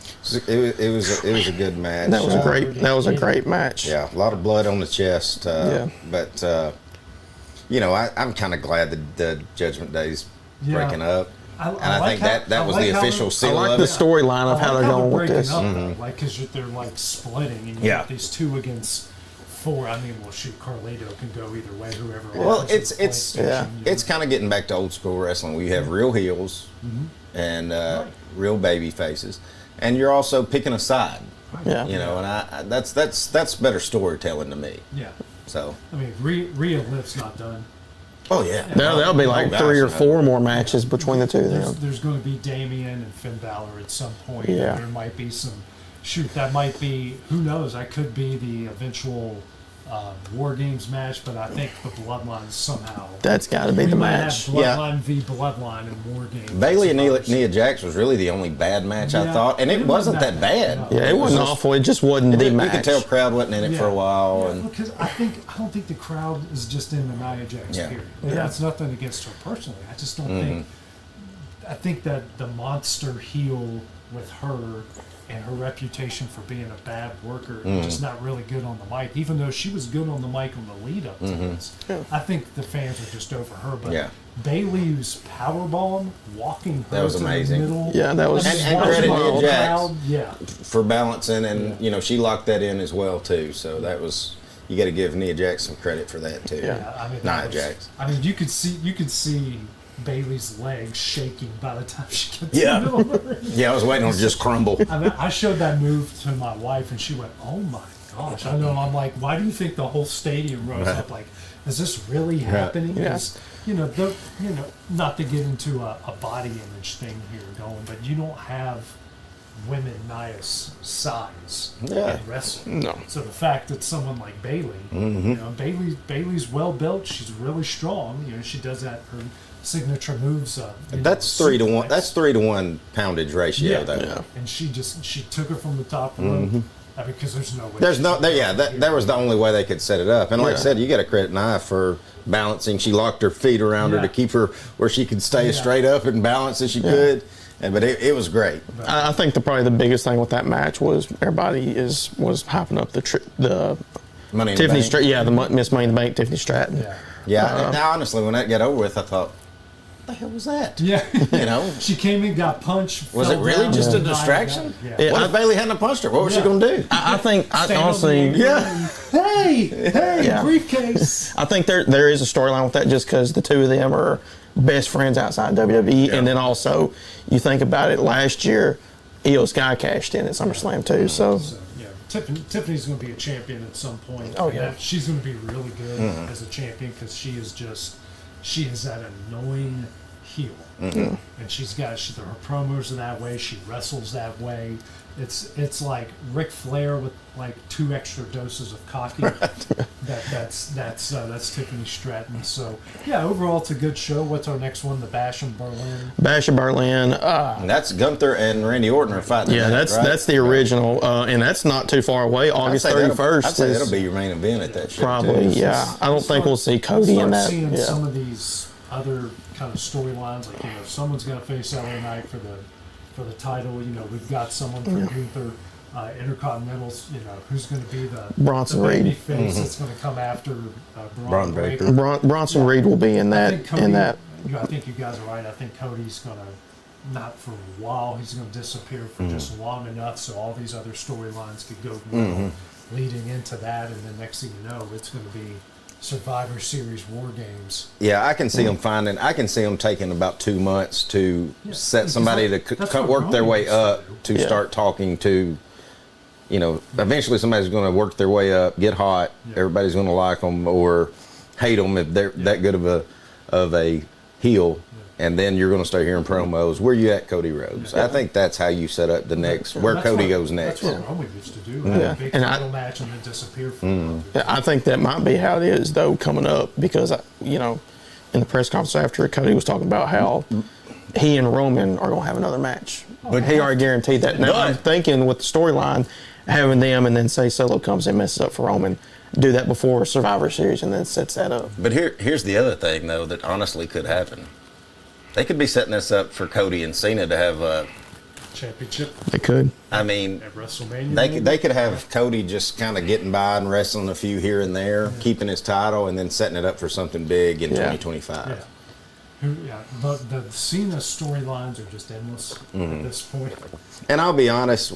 It was a good match. That was a great match. Yeah, a lot of blood on the chest. But you know, I'm kind of glad the Judgment Day's breaking up. I think that was the official seal. I like the storyline of how they're going with this. Like, because they're like splitting, and you got these 2 against 4. I mean, well, shoot, Carlito can go either way. Whoever. Well, it's kind of getting back to old school wrestling. We have real heels and real baby faces, and you're also picking a side. Yeah. You know, and that's better storytelling to me. Yeah. So. I mean, Rhea Liv's not done. Oh yeah. There'll be like 3 or 4 more matches between the two of them. There's going to be Damian and Finn Balor at some point. Yeah. There might be some. Shoot, that might be. Who knows? That could be the eventual War Games match, but I think the Bloodline somehow. That's got to be the match. Bloodline v Bloodline and War Games. Bayley and Nia Jax was really the only bad match I thought, and it wasn't that bad. Yeah, it wasn't awful. It just wasn't the match. You could tell the crowd wasn't in it for a while. Yeah, because I don't think the crowd is just in the Nia Jax period. That's nothing against her personally. I just don't think. I think that the monster heel with her and her reputation for being a bad worker and just not really good on the mic, even though she was good on the mic on the lead up to this. I think the fans are just over her. But Bayley's powerbomb, walking her was to amazing. the middle. Yeah, that was and credit Nia Jax Yeah. for balancing, and you know, she locked that in as well too. So that was you got to give Nia Jax some credit for that too. Yeah, I mean, Nia Jax. I mean, you could see Bailey's legs shaking by the time she gets Yeah. in the middle of the ring. Yeah, I was waiting on it to just crumble. I mean, I showed that move to my wife, and she went, "Oh my gosh!" I know. I'm like, "Why do you think the whole stadium rose up? Like, is this really happening?" Yes. Because not to get into a body image thing here going, but you don't have women Nia's size Yeah. in wrestling. No. So the fact that someone like Bailey, Bailey's well built, she's really strong. She does that her signature moves. That's 3 to 1. That's 3 to 1 poundage ratio, though. Yeah. And she took her from the top rope. Because there's no way. There's no, that was the only way they could set it up. And like I said, you got to credit Nia for balancing. She locked her feet around her to keep her where she could stay as straight up and balance as she could. But it was great. I think probably the biggest thing with that match was everybody was hyping up the Money in Tiffany the Bank. Stratton, the Miss Money in the Bank, Tiffany Stratton. Yeah. Now, honestly, when that got over with, I thought, what the hell was that? Yeah. She came in, got punched. Was it really just a distraction? Yeah. What if Bailey hadn't punched her? What was she going to do? I think, honestly, Hey, briefcase. I think there is a storyline with that just because the two of them are best friends outside WWE. And then also, you think about it, last year, Io Sky cashed in at SummerSlam too. So Tiffany's going to be a champion at some point. Oh, yeah. She's going to be really good as a champion because she is that annoying heel. And her promos are that way. She wrestles that way. It's like Ric Flair with like 2 extra doses of cocky. That's Tiffany Stratton. So yeah, overall it's a good show. What's our next one? The Bash in Berlin. Bash of Berlin. And that's Gunther and Randy Orton are fighting. Yeah, that's the original, and that's not too far away. August 31st. I'd say that'll be your main event at that show. Probably, yeah. I don't think we'll see Cody in that. Seeing some of these other kind of storylines, like someone's going to face LA Knight for the title. We've got someone for Gunther. Intercontinentals, who's going to be the Bronson baby Reed face that's going to come after Braun Breaker. Bronson Reed will be in that. I think you guys are right. I think Cody's going to, not for a while, he's going to disappear for just long enough so all these other storylines could go well leading into that, and then next thing you know, it's going to be Survivor Series War Games. Yeah, I can see them taking about 2 months to set somebody to work their way up to start talking to. Eventually somebody's going to work their way up, get hot. Everybody's going to like them or hate them if they're that good of a heel. And then you're going to start hearing promos. Where you at, Cody Rhodes? I think that's how you set up the next, where Cody goes next. That's what Roman used to do. A big title match and then disappear for a month. I think that might be how it is, though, coming up. Because, in the press conference after, Cody was talking about how he and Roman are going to have another match. But he already guaranteed that. Now, I'm thinking with the storyline, having them and then say Solo comes and messes up for Roman, do that before Survivor Series and then sets that up. But here's the other thing, though, that honestly could happen. They could be setting this up for Cody and Cena to have a championship. They could. I mean, at WrestleMania. They could have Cody just kind of getting by and wrestling a few here and there, keeping his title, and then setting it up for something big in 2025. The Cena storylines are just endless at this point. And I'll be honest,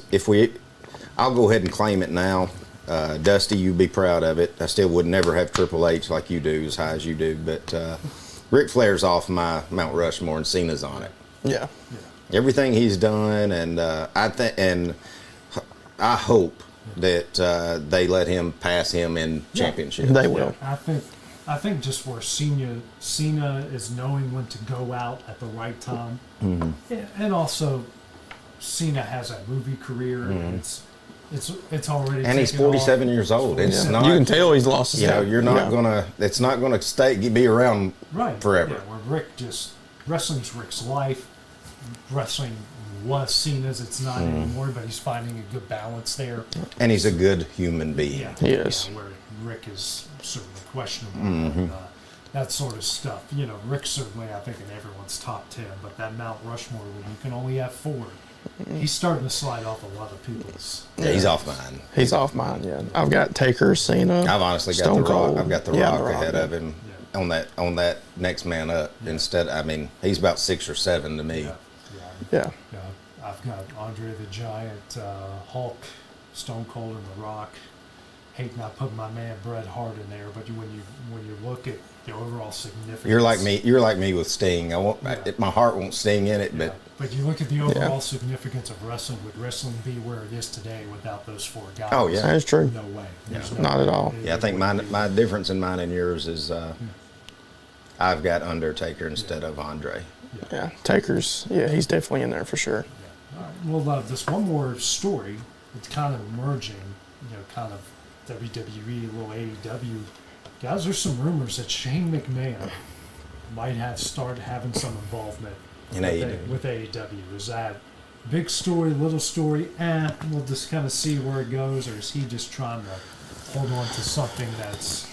I'll go ahead and claim it now. Dusty, you'd be proud of it. I still would never have Triple H like you do, as high as you do, but Ric Flair's off my Mount Rushmore and Cena's on it. Yeah. Everything he's done, and I hope that they let him pass him in championships. They will. I think just where Cena is knowing when to go out at the right time, and also Cena has a movie career, and it's already. And he's 47 years old. It's not. You can tell he's lost his step. You're not gonna. It's not gonna be around forever. Yeah, where wrestling's Rick's life. Wrestling was Cena's. It's not anymore, but he's finding a good balance there. And he's a good human being. He is. Where Rick is certainly questionable. And, that sort of stuff. Rick's certainly, I think, in everyone's top 10, but that Mount Rushmore where you can only have 4. He's starting to slide off a lot of people's. Yeah, he's off mine. He's off mine. Yeah, I've got Taker, Cena. I've honestly got Stone the Rock. Cold. I've got the Rock ahead of him on that next man up. Instead, I mean, he's about 6 or 7 to me. Yeah. I've got Andre the Giant, Hulk, Stone Cold, and The Rock. hate not putting my man Bret Hart in there, but when you look at the overall significance, You're like me with Sting. My heart won't Sting in it, but you look at the overall significance of wrestling. Would wrestling be where it is today without those 4 guys? Oh yeah, that's true. No way. Not at all. Yeah, I think my difference in mine and yours is I've got Undertaker instead of Andre. Yeah, Taker's. Yeah, he's definitely in there for sure. All right. Well, this one more story. It's kind of merging, kind of WWE, a little AEW. Guys, there's some rumors that Shane McMahon might have started having some involvement in AEW. With AEW. Is that big story, little story? We'll just kind of see where it goes, or is he just trying to hold on to something that's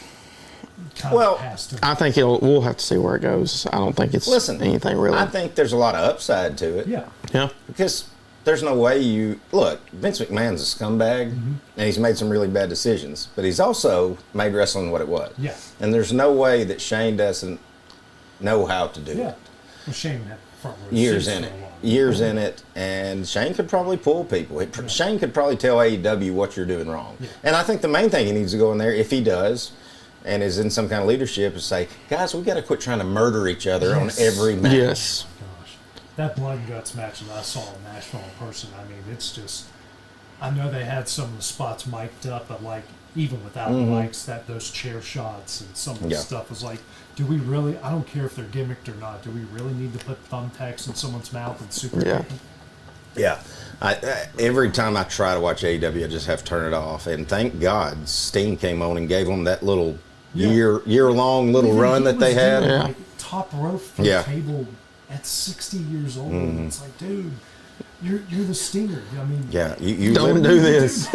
kind of past him? I think we'll have to see where it goes. I don't think it's anything really. I think there's a lot of upside to it. Yeah. Because there's no way Vince McMahon's a scumbag, and he's made some really bad decisions, but he's also made wrestling what it was. Yeah. And there's no way that Shane doesn't know how to do it. Well, Shane had front row Years seats in for it. a while. Years in it, and Shane could probably pull people. Shane could probably tell AEW what you're doing wrong. Yeah. And I think the main thing he needs to go in there, if he does, and is in some kind of leadership, is say, guys, we got to quit trying to murder each other on every match. Yes. That blood and guts match that I saw in Nashville in person, I mean, it's just, I know they had some of the spots mic'd up, but like, even without mics, those chair shots and some of the stuff was like, do we really, I don't care if they're gimmicked or not, do we really need to put thumbtacks in someone's mouth and super Yeah. Every time I try to watch AEW, I just have to turn it off. And thank God Sting came on and gave them that little year-long little run that they had. Like, top rope from the table at 60 years old. It's like, dude, you're the Stinger. I mean, you don't do this.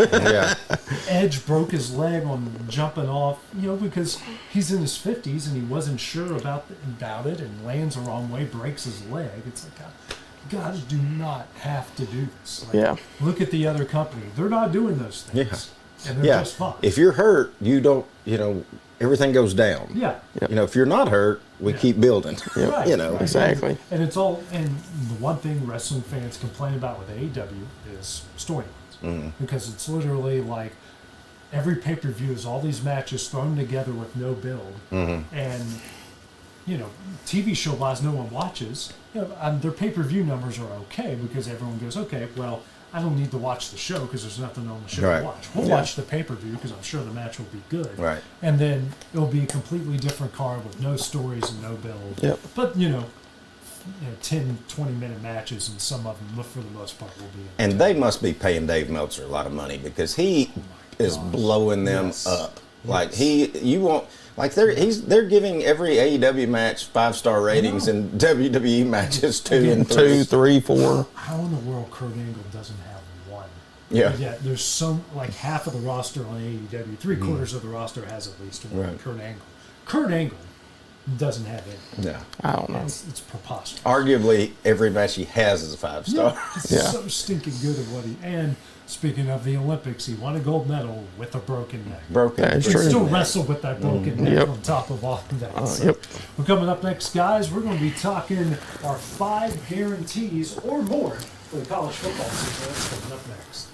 Edge broke his leg on jumping off, because he's in his 50s and he wasn't sure about it and lands the wrong way, breaks his leg. It's like, guys do not have to do this. Like, look at the other company. They're not doing those things. And they're just fine. If you're hurt, you don't, everything goes down. Yeah. If you're not hurt, we keep building. Right. Exactly. And it's all, and the one thing wrestling fans complain about with AEW is storylines. Because it's literally like every pay-per-view is all these matches thrown together with no build. And, TV show wise, no one watches. Their pay-per-view numbers are okay because everyone goes, okay, well, I don't need to watch the show because there's nothing on the show to watch. We'll watch the pay-per-view because I'm sure the match will be good. Right. And then it'll be a completely different card with no stories and no build. Yep. But, 10, 20-minute matches, and some of them, for the most part, will be. And they must be paying Dave Meltzer a lot of money because he is blowing them up. Like they're giving every AEW match 5-star ratings and WWE matches 2 and 3. 2, 3, 4. How in the world Kurt Angle doesn't have one? Yeah. But yet there's like half of the roster on AEW, 3/4 of the roster has at least one. Right. Kurt Angle. Kurt Angle doesn't have it. Yeah. I don't know. It's preposterous. Arguably, every match he has is a 5-star. He's so stinking good at what and speaking of the Olympics, he won a gold medal with a broken neck. That's true. Still wrestle with that broken neck on top of all of that. Well, coming up next, guys, we're going to be talking our 5 guarantees or more for the college football season. That's coming up next.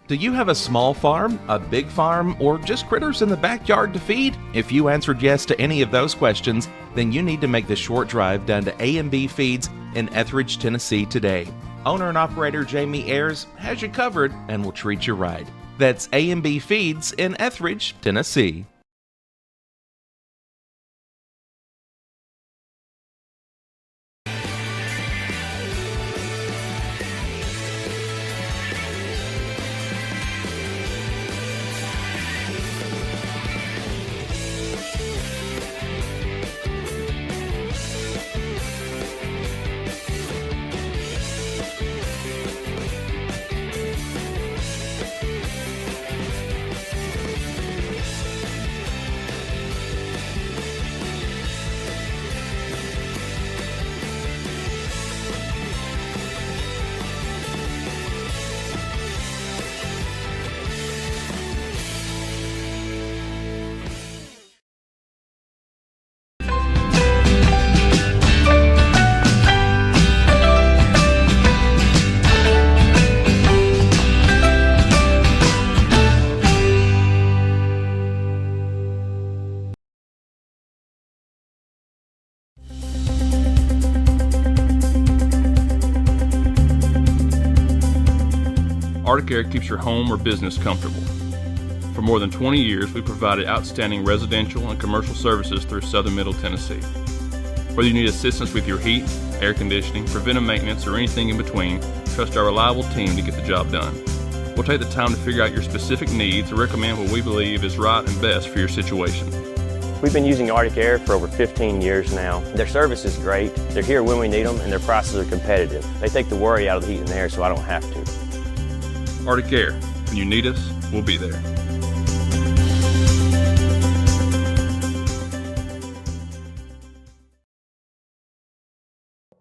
Do you have a small farm, a big farm, or just critters in the backyard to feed? If you answered yes to any of those questions, then you need to make the short drive down to A&B Feeds in Etheridge, Tennessee today. Owner and operator Jamie Ayers has you covered and will treat you right. That's A&B Feeds in Etheridge, Tennessee. Arctic Air keeps your home or business comfortable. For more than 20 years, we provided outstanding residential and commercial services through Southern Middle Tennessee. Whether you need assistance with your heat, air conditioning, preventive maintenance, or anything in between, trust our reliable team to get the job done. We'll take the time to figure out your specific needs and recommend what we believe is right and best for your situation. We've been using Arctic Air for over 15 years now. Their service is great, they're here when we need them, and their prices are competitive. They take the worry out of the heat and air so I don't have to. Arctic Air, when you need us, we'll be there.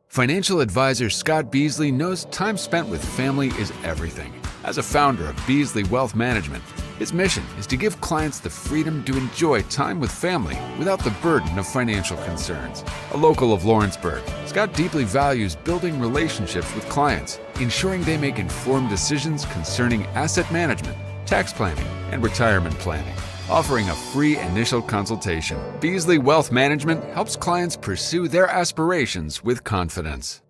Financial advisor Scott Beasley knows time spent with family is everything. As a founder of Beasley Wealth Management, his mission is to give clients the freedom to enjoy time with family without the burden of financial concerns. A local of Lawrenceburg, Scott deeply values building relationships with clients, ensuring they make informed decisions concerning asset management, tax planning, and retirement planning. Offering a free initial consultation, Beasley Wealth Management helps clients pursue their aspirations with confidence.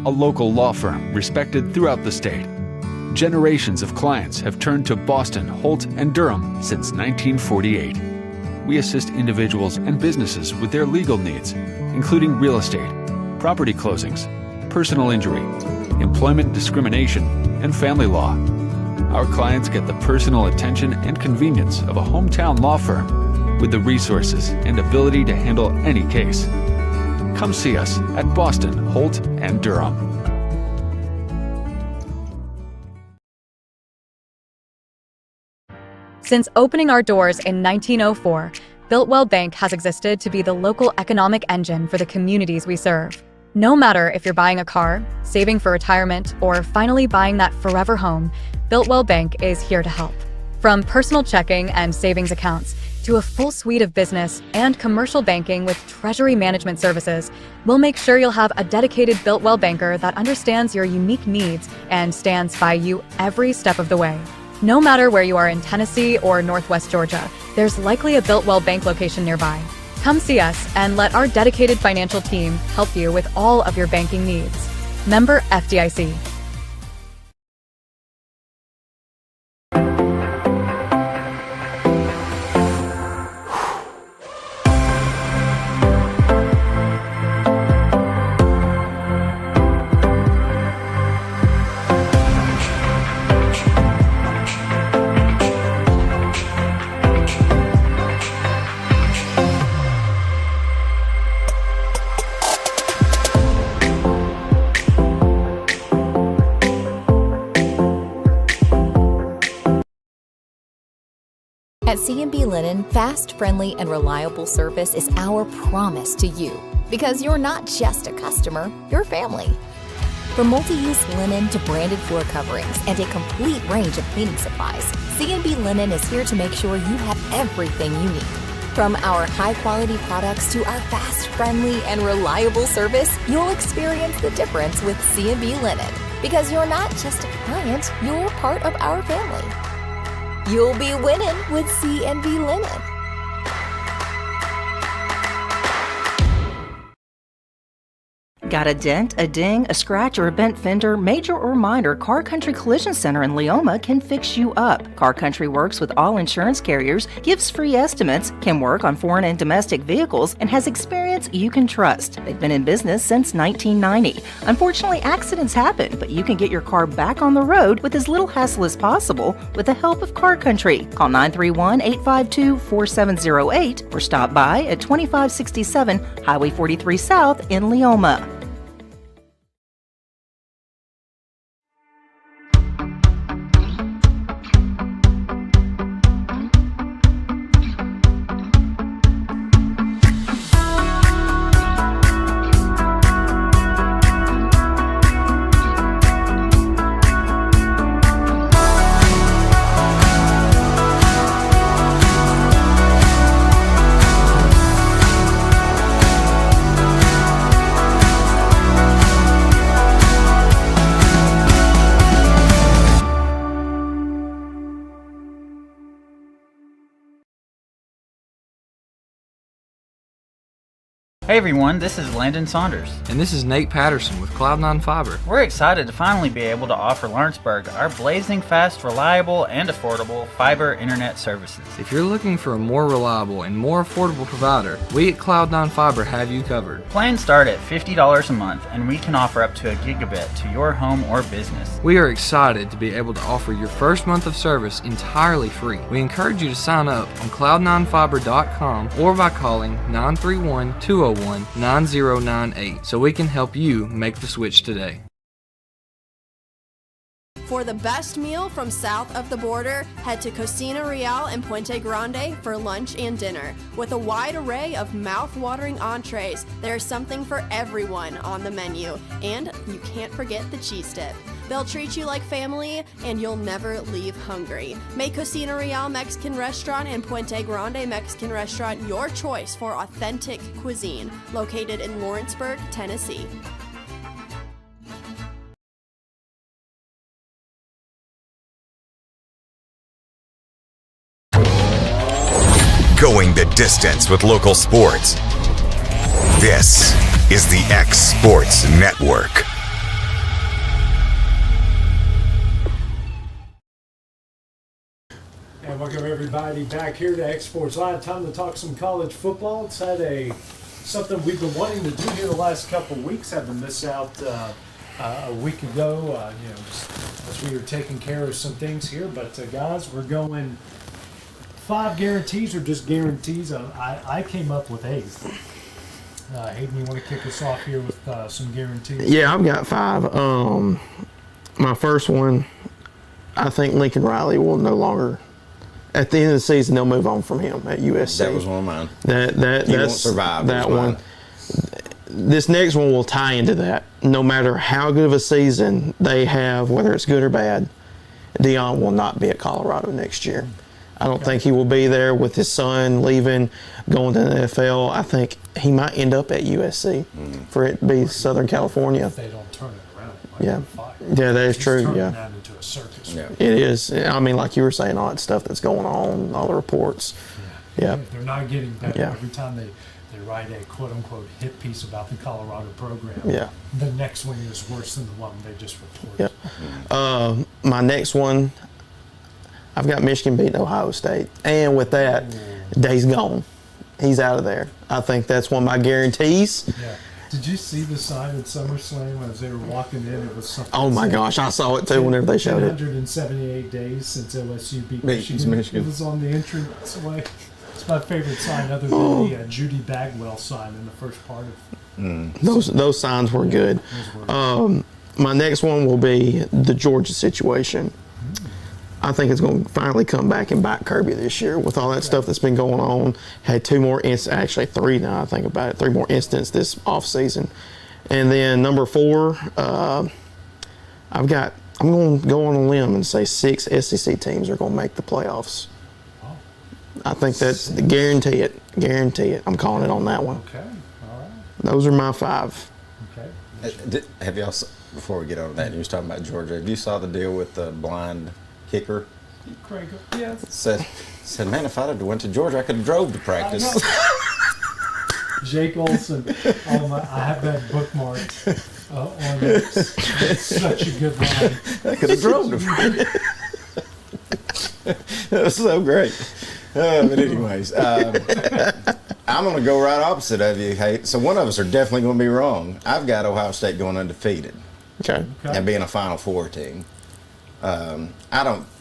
A local law firm respected throughout the state. Generations of clients have turned to Boston, Holt, and Durham since 1948. We assist individuals and businesses with their legal needs, including real estate, property closings, personal injury, employment discrimination, and family law. Our clients get the personal attention and convenience of a hometown law firm with the resources and ability to handle any case. Come see us at Boston, Holt, and Durham. Since opening our doors in 1904, Builtwell Bank has existed to be the local economic engine for the communities we serve. No matter if you're buying a car, saving for retirement, or finally buying that forever home, Builtwell Bank is here to help. From personal checking and savings accounts to a full suite of business and commercial banking with treasury management services, we'll make sure you'll have a dedicated Builtwell banker that understands your unique needs and stands by you every step of the way. No matter where you are in Tennessee or Northwest Georgia, there's likely a Builtwell Bank location nearby. Come see us and let our dedicated financial team help you with all of your banking needs. Member FDIC. At C&B Linen, fast, friendly, and reliable service is our promise to you. Because you're not just a customer, you're family. From multi-use linen to branded floor coverings and a complete range of cleaning supplies, C&B Linen is here to make sure you have everything you need. From our high-quality products to our fast, friendly, and reliable service, you'll experience the difference with C&B Linen. Because you're not just a client, you're part of our family. You'll be winning with C&B Linen. Got a dent, a ding, a scratch, or a bent fender? Major or minor, Car Country Collision Center in Leoma can fix you up. Car Country works with all insurance carriers, gives free estimates, can work on foreign and domestic vehicles, and has experience you can trust. They've been in business since 1990. Unfortunately, accidents happen, but you can get your car back on the road with as little hassle as possible with the help of Car Country. Call 931-852-4708 or stop by at 2567 Highway 43 South in Leoma. Hey everyone, this is Landon Saunders. And this is Nate Patterson with Cloud9 Fiber. We're excited to finally be able to offer Lawrenceburg our blazing fast, reliable, and affordable fiber internet services. If you're looking for a more reliable and more affordable provider, we at Cloud9 Fiber have you covered. Plans start at $50 a month, and we can offer up to a gigabit to your home or business. We are excited to be able to offer your first month of service entirely free. We encourage you to sign up on cloud9fiber.com or by calling 931-201-9098 so we can help you make the switch today. For the best meal from south of the border, head to Cocina Real in Puente Grande for lunch and dinner. With a wide array of mouth-watering entrees, there's something for everyone on the menu. And you can't forget the cheese dip. They'll treat you like family, and you'll never leave hungry. Make Cocina Real Mexican Restaurant and Puente Grande Mexican Restaurant your choice for authentic cuisine, located in Lawrenceburg, Tennessee. Going the distance with local sports. This is the X Sports Network. And welcome everybody back here to X Sports Live. Time to talk some college football. It's had something we've been wanting to do here the last couple of weeks. Had to miss out a week ago, just as we were taking care of some things here. But guys, we're going 5 guarantees or just guarantees. I came up with 8. Hayden, you want to kick us off here with some guarantees? Yeah, I've got 5. My first one, I think Lincoln Riley will no longer. At the end of the season, they'll move on from him at USC. That was one of mine. He won't survive. That one. This next one will tie into that. No matter how good of a season they have, whether it's good or bad, Deion will not be at Colorado next year. I don't think he will be there with his son leaving, going to the NFL. I think he might end up at USC for it to be Southern California. If they don't turn it around. Yeah, that is true. Turning Yeah, that into a circus. it is. I mean, like you were saying, all that stuff that's going on, all the reports. Yeah. They're not getting better. Yeah. Every time they write a quote-unquote hit piece about the Colorado program, Yeah. the next one is worse than the one they just reported. Yeah. My next one, I've got Michigan beating Ohio State. And with that, Day's gone. He's out of there. I think that's one of my guarantees. Yeah. Did you see the sign at SummerSlam as they were walking in? It was something. Oh my gosh, I saw it too whenever they showed it. 178 days since LSU beat Michigan. It was on the entranceway. It's my favorite sign, other than the Judy Bagwell sign in the first part of. Those signs were good. My next one will be the Georgia situation. I think it's going to finally come back and bite Kirby this year with all that stuff that's been going on. Had 2 more actually 3 now I think about it, 3 more incidents this offseason. And then number 4, I'm going to go on a limb and say 6 SEC teams are going to make the playoffs. I think that's guarantee it. Guarantee it. I'm calling it on that one. Okay. All right. Those are my 5. Okay. Have y'all, before we get on that, you was talking about Georgia, have you saw the deal with the blind kicker? Craig, yeah. Said, man, if I'd have went to Georgia, I could have drove to practice. Jake Olson. I have that bookmarked on it. It's such a good line. I could have drove to practice. That was so great. But anyways, I'm going to go right opposite of you. Hey, so one of us are definitely going to be wrong. I've got Ohio State going undefeated. Okay. And being a Final Four team.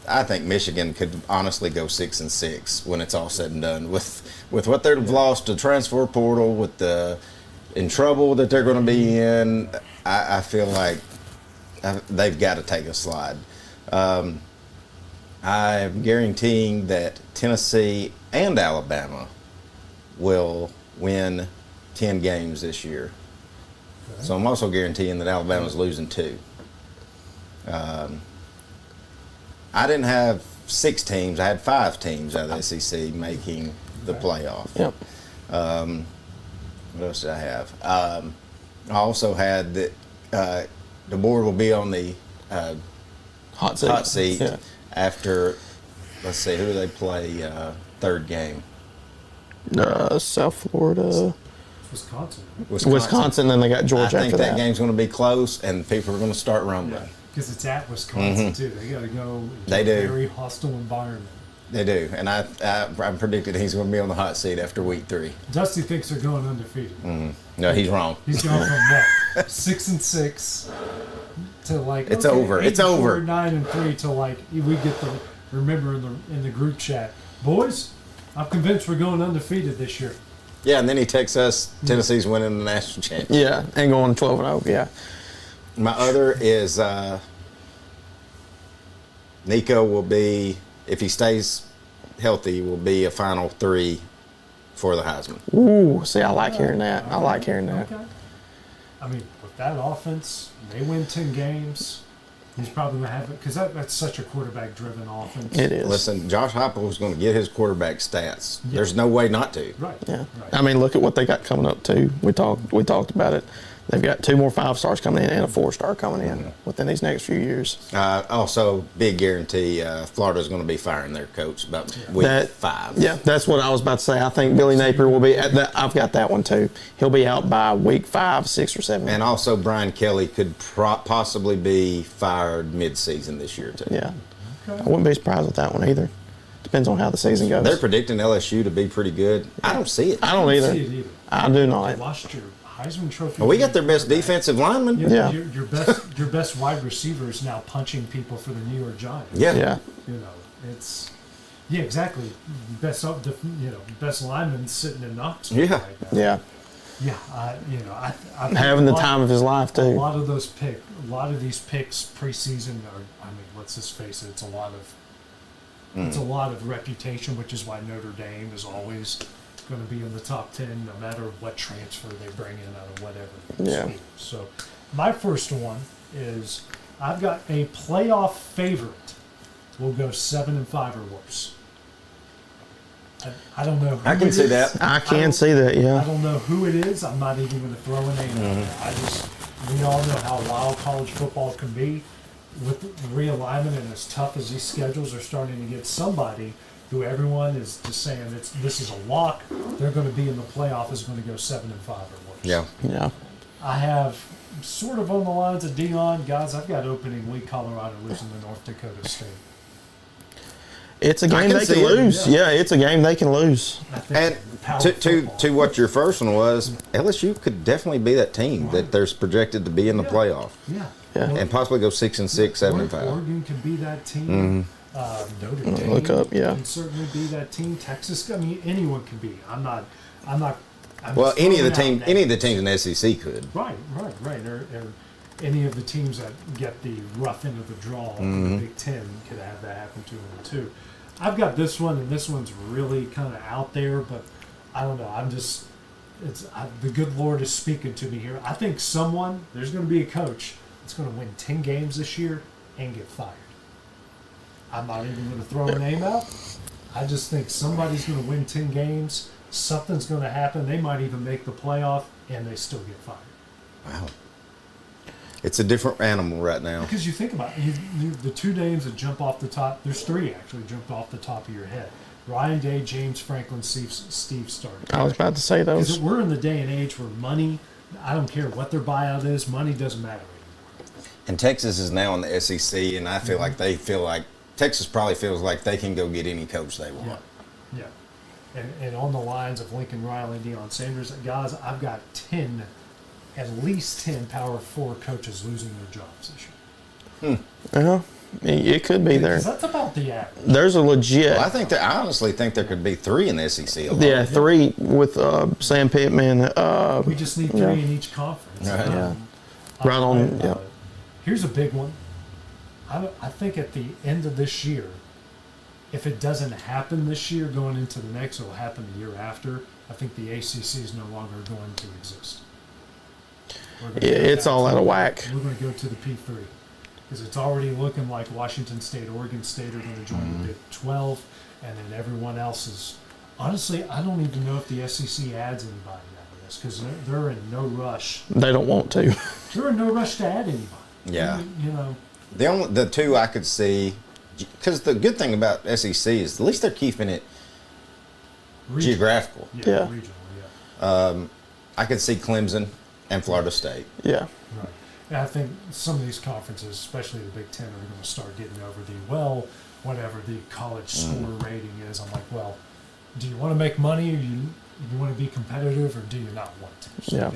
I think Michigan could honestly go 6-6 when it's all said and done. With what they've lost to transfer portal, with the in trouble that they're going to be in, I feel like they've got to take a slide. I'm guaranteeing that Tennessee and Alabama will win 10 games this year. Okay. So I'm also guaranteeing that Alabama's losing 2. I didn't have 6 teams. I had 5 teams out of the SEC making the playoff. Yep. What else did I have? I also had that the board will be on the hot seat yeah. After, let's see, who do they play third game? South Florida. Wisconsin. Wisconsin, then they got Georgia I think after that that. game's going to be close, and people are going to start rumbling. Because it's at Wisconsin, Mhm. too. They got to go into They a do. very hostile environment. They do, and I predicted he's going to be on the hot seat after week 3. Dusty thinks they're going undefeated. No, he's wrong. He's gone from what, 6-6 to like It's over. It's 8-4, over. 9-3 to like we get the remember in the group chat, boys. I'm convinced we're going undefeated this year. Yeah, and then he texts us, Tennessee's winning the national championship. Yeah, and going 12-0. Yeah. My other is Nico will be, if he stays healthy, will be a Final 3 for the Heisman. Ooh, see, I like hearing that. I like hearing that. Okay. I mean, with that offense, they win 10 games. He's probably going to have it because that's such a quarterback-driven offense. It is. Listen, Josh Heupel is going to get his quarterback stats. Yeah. There's no way not to. Right. Yeah. I mean, look at what they got coming up too. We talked about it. They've got 2 more 5-stars coming in and a 4-star coming in within these next few years. Also, big guarantee, Florida's going to be firing their coach about week 5. Yeah, that's what I was about to say. I think Billy Napier will be at that. I've got that one too. He'll be out by week 5, 6, or 7. And also, Brian Kelly could possibly be fired mid-season this year, too. Yeah. I wouldn't be surprised with that one either. Depends on how the season goes. They're predicting LSU to be pretty good. I don't see it. I don't either. see it either. I do not. They lost your Heisman Trophy. Well, we got their best defensive lineman. Yeah. Your best wide receiver is now punching people for the New York Giants. Yeah. Yeah. You know, it's exactly. Best lineman sitting in Knoxville. Yeah. Right now. Yeah. Yeah, I think Having the a lot- time of his life too. A lot of these picks preseason are. I mean, let's just face it. It's a lot of reputation, which is why Notre Dame is always going to be in the top 10, no matter what transfer they bring in out of whatever Yeah. school. So, my first one is I've got a playoff favorite. We'll go 7-5 or worse. I don't know. Who I can it see is. that. I can see that. I Yeah. don't know who it is. I'm not even going to throw a name out there. We all know how wild college football can be with the realignment, and as tough as these schedules are starting to get, somebody who everyone is just saying this is a lock, they're going to be in the playoff, is going to go 7-5 or worse. Yeah. Yeah. I have sort of on the lines of Dion, guys. I've got opening week Colorado losing to North Dakota State. It's a game can they can see it. lose. Yeah, it's a game they can lose. I think And power to football. what your first one was, LSU could definitely be that team that there's projected to be in the playoff Yeah. Yeah. and possibly go 6-6, 7-5. Oregon can be that team. Notre Dame Look up, yeah. can certainly be that team. Texas, I mean, anyone can be. I'm Well, just any of the throwing out teams in names. the SEC could. Right. Or any of the teams that get the rough end of the draw in the Big Ten could have that happen to them too. I've got this one, and this one's really kind of out there, but I don't know. The good Lord is speaking to me here. I think there's going to be a coach that's going to win 10 games this year and get fired. I'm not even going to throw a name out. I just think somebody's going to win 10 games. Something's going to happen. They might even make the playoff, and they still get fired. Wow. It's a different animal right now. Because you think about it, the 2 names that jump off the top, there's 3 actually jumped off the top of your head. Ryan Day, James Franklin, Steve Stark. I was about to say those. Because we're in the day and age where money, I don't care what their buyout is, money doesn't matter anymore. And Texas is now in the SEC, and I feel like Texas probably feels like they can go get any coach they want. Yeah. And on the lines of Lincoln Riley, Deion Sanders, guys, I've got at least 10 Power 4 coaches losing their jobs this year. Yeah, it could be there. Because that's about the average. There's a legit. Well, I honestly think there could be 3 in the SEC alone. Yeah, 3 with Sam Pittman. We just need 3 yeah. in each conference. Right. Yeah. Right on. Yeah. Here's a big one. I think at the end of this year, if it doesn't happen this year, going into the next, it'll happen the year after. I think the ACC is no longer going to exist. Yeah, it's all out of whack. We're going to go to the P3 because it's already looking like Washington State, Oregon State are going to join the Big 12, and then everyone else is. Honestly, I don't even know if the SEC adds anybody out of this because they're in no rush. They don't want to. They're in no rush to add anybody. Yeah. You know. The 2 I could see, because the good thing about SEC is at least they're keeping it geographical. Yeah. Regional, yeah. I could see Clemson and Florida State. Yeah. Right. And I think some of these conferences, especially the Big Ten, are going to start getting over whatever the college score rating is. I'm like, well, do you want to make money, or you want to be competitive, or do you not want to? So Yeah.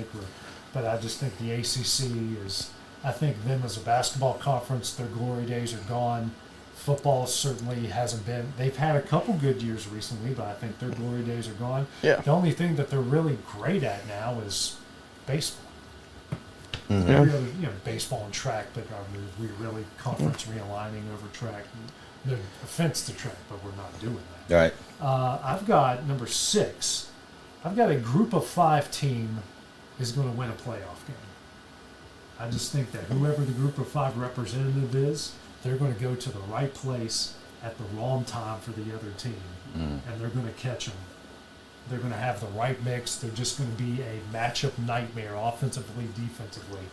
But I just think the ACC is, I think them as a basketball conference, their glory days are gone. Football certainly hasn't been. They've had a couple good years recently, but I think their glory days are gone. Yeah. The only thing that they're really great at now is baseball. Mhm. Yeah. Really, baseball and track, but are we really conference realigning over track? No offense to track, but we're not doing that. Right. I've got number 6. I've got a group of 5 team is going to win a playoff game. I just think that whoever the group of 5 representative is, they're going to go to the right place at the wrong time for the other team, and they're going to catch them. They're going to have the right mix. They're just going to be a matchup nightmare offensively, defensively.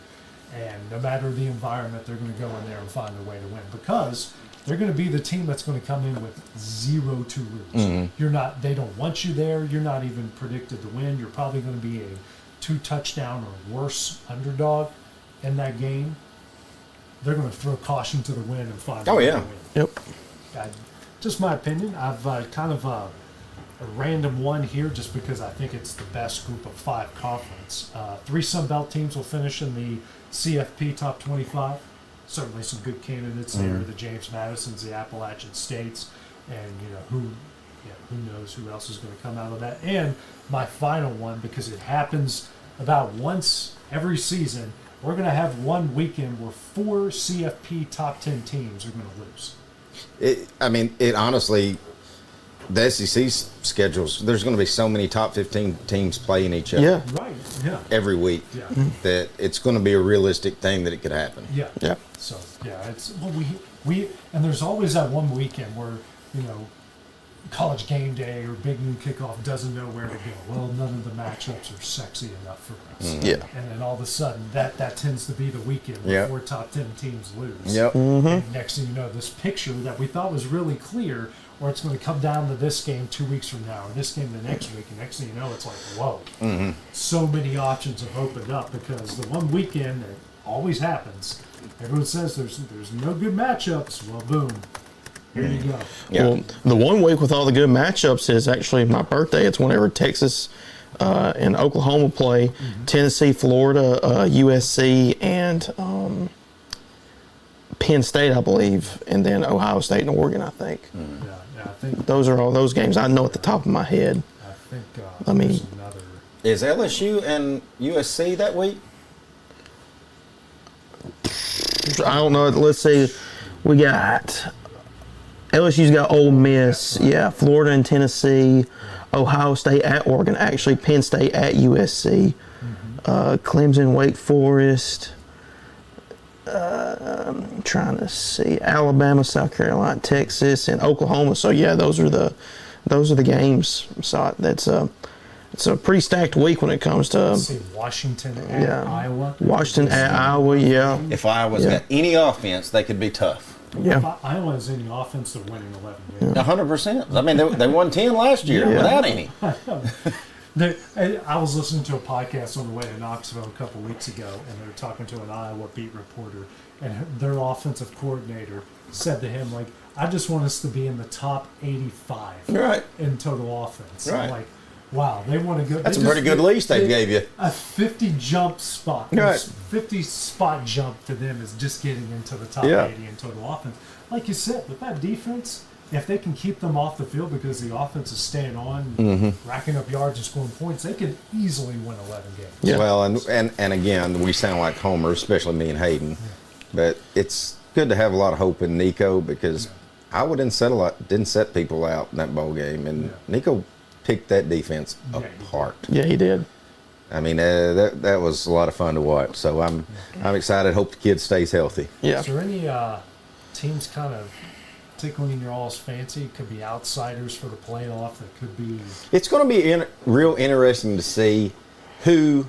And no matter the environment, they're going to go in there and find a way to win, because they're going to be the team that's going to come in with 0 to lose. They don't want you there. You're not even predicted to win. You're probably going to be a 2-touchdown or worse underdog in that game. They're going to throw caution to the wind and find a way to win. Yep. Just my opinion. I've kind of a random one here just because I think it's the best group of 5 conference. 3 Sun Belt teams will finish in the CFP top 25. Certainly some good candidates there. The James Madisons, the Appalachian States, and who knows who else is going to come out of that. And my final one, because it happens about once every season, we're going to have one weekend where 4 CFP top 10 teams are going to lose. It honestly, the SEC schedules, there's going to be so many top 15 teams playing each other. Yeah. Right. Yeah. Every week. Yeah. That it's going to be a realistic thing that it could happen. Yeah. Yeah. So it's we and there's always that one weekend where College Game Day or Big Noon Kickoff doesn't know where to go. Well, none of the matchups are sexy enough for us. Yeah. And then all of a sudden, that tends to be the weekend where 4 top 10 teams lose. Yep. And next thing you know, this picture that we thought was really clear, or it's going to come down to this game 2 weeks from now, or this game the next week, and next thing you know, it's like, whoa. So many options have opened up, because the one weekend that always happens, everyone says there's no good matchups. Well, boom. Here you go. Yeah. Well, the one week with all the good matchups is actually my birthday. It's whenever Texas and Oklahoma play, Tennessee, Florida, USC, and Penn State, I believe, and then Ohio State and Oregon, I think. Yeah, I think Those are all those games I know at the top of my head. I think I mean, there's another. Is LSU and USC that week? I don't know. Let's see. We got LSU's got Ole Miss. Yeah, Florida and Tennessee. Ohio State at Oregon. Actually, Penn State at USC. Clemson, Wake Forest. I'm trying to see. Alabama, South Carolina, Texas, and Oklahoma. So yeah, those are the games. So it's a pretty stacked week when it comes to Let's see, Washington at Iowa. Washington at Iowa. Yeah. If Iowa's got any offense, they could be tough. Yeah. If Iowa has any offense, they're winning 11 games. 100%. I mean, they won 10 last year without any. I was listening to a podcast on the way to Knoxville a couple weeks ago, and they were talking to an Iowa beat reporter, and their offensive coordinator said to him, like, I just want us to be in the top 85 in total offense. Right. I'm like, wow, they want to go. That's a pretty good lease they gave you. A 50 jump spot. Right. 50 spot jump to them is just getting into the top 80 in total offense. Like you said, with that defense, if they can keep them off the field because the offense is staying on, racking up yards and scoring points, they can easily win 11 games. Yeah. Well, and again, we sound like Homer, especially me and Hayden, but it's good to have a lot of hope in Nico, because Iowa didn't set people out in that bowl game, and Nico picked that defense apart. Yeah, he did. I mean, that was a lot of fun to watch. So I'm excited. Hope the kid stays healthy. Yeah. Is there any teams kind of tickling your all's fancy? Could be outsiders for the playoff. That could be. It's going to be real interesting to see who,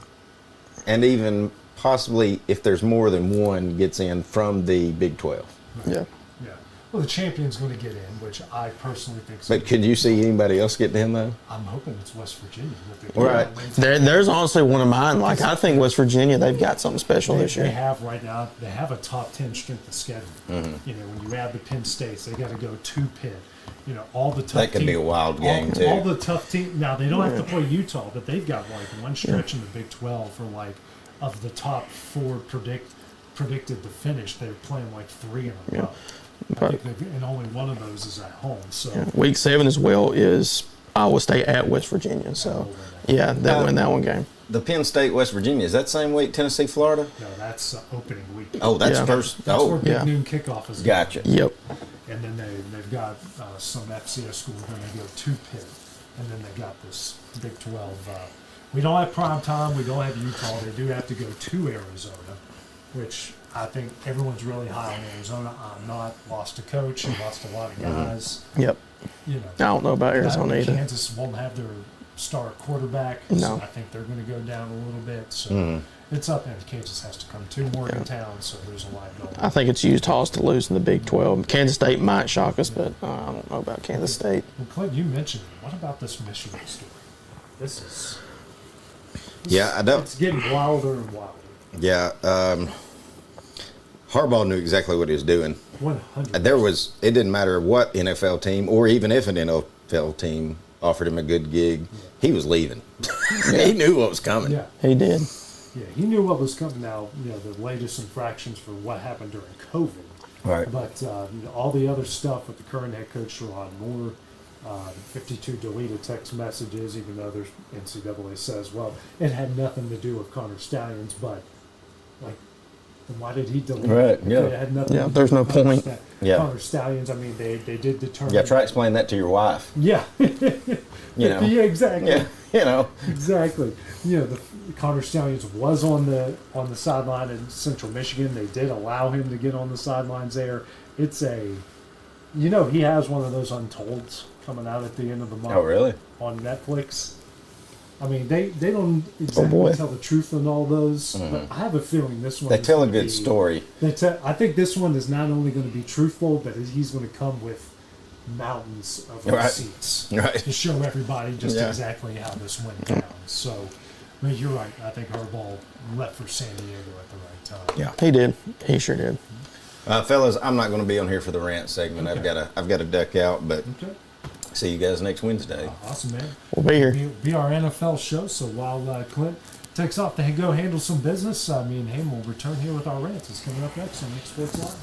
and even possibly if there's more than one, gets in from the Big 12. Yeah. Yeah. Well, the champion's going to get in, which I personally think. But could you see anybody else getting in though? I'm hoping it's West Virginia. Right. There's honestly one of mine. Like, I think West Virginia, they've got something special this year. They have right now. They have a top 10 strength of schedule. Mm-hmm. You know, when you add the Penn States, they got to go to Pitt. You know, all the tough. That could be a wild game too. All the tough teams. Now they don't have to play Utah, but they've got like one stretch in the Big 12 for like of the top 4 predicted to finish. They're playing like 3 in a row. I think and only one of those is at home. So Week 7 as well is Iowa State at West Virginia. So yeah, they'll win that one game. The Penn State, West Virginia, is that same week Tennessee, Florida? No, that's opening week. Oh, that's first. That's where Big yeah. Noon kickoff is. Gotcha. Yep. And then they've got some FCS schools going to go to Pitt, and then they got this Big 12. We don't have prime time. We don't have Utah. They do have to go to Arizona, which I think everyone's really high on Arizona. I'm not. Lost a coach and lost a lot of guys. Yep. You know, I don't know about Arizona either. Kansas won't have their star quarterback. No. So I think they're going to go down a little bit. So it's up, and Kansas has to come to Morgantown. So there's a lot going on. I think it's Utah's to lose in the Big 12. Kansas State might shock us, but I don't know about Kansas State. Well, Clint, you mentioned it. What about this Michigan story? This is. I don't. It's getting wilder and wilder. Yeah. Harbaugh knew exactly what he was doing. 100%. It didn't matter what NFL team, or even if an NFL team offered him a good gig, he was leaving. He knew what was coming. Yeah. He did. Yeah, he knew what was coming. Now, you know, the latest infractions for what happened during COVID. Right. But all the other stuff with the current head coach, Sherrod Moore, 52 deleted text messages, even though there's NCAA says, well, it had nothing to do with Connor Stallions, but like, then why did he delete Right, it? yeah. It had nothing to do there's with no Connor point. Yeah. Connor Stallions, I mean, they did determine. Yeah, try to explain that to your wife. Yeah. You know. Yeah, exactly. Yeah, you know. Exactly. You know, the Connor Stallions was on the sideline in Central Michigan. They did allow him to get on the sidelines there. It's he has one of those Untolds coming out at the end of the month. Oh, really? On Netflix. I mean, they don't exactly tell the truth on all those, but I have a feeling this one. They tell a good story. I think this one is not only going to be truthful, but he's going to come with mountains of receipts to show everybody just exactly how this went down. So, I mean, you're right. I think Harbaugh left for San Diego at the right time. Yeah, he did. He sure did. Fellas, I'm not going to be on here for the rant segment. Okay. I've got to duck out, but Okay. see you guys next Wednesday. Awesome, man. We'll be here. Be our NFL show. So while Clint takes off to go handle some business, me and him will return here with our rants. It's coming up next on X Sports Live.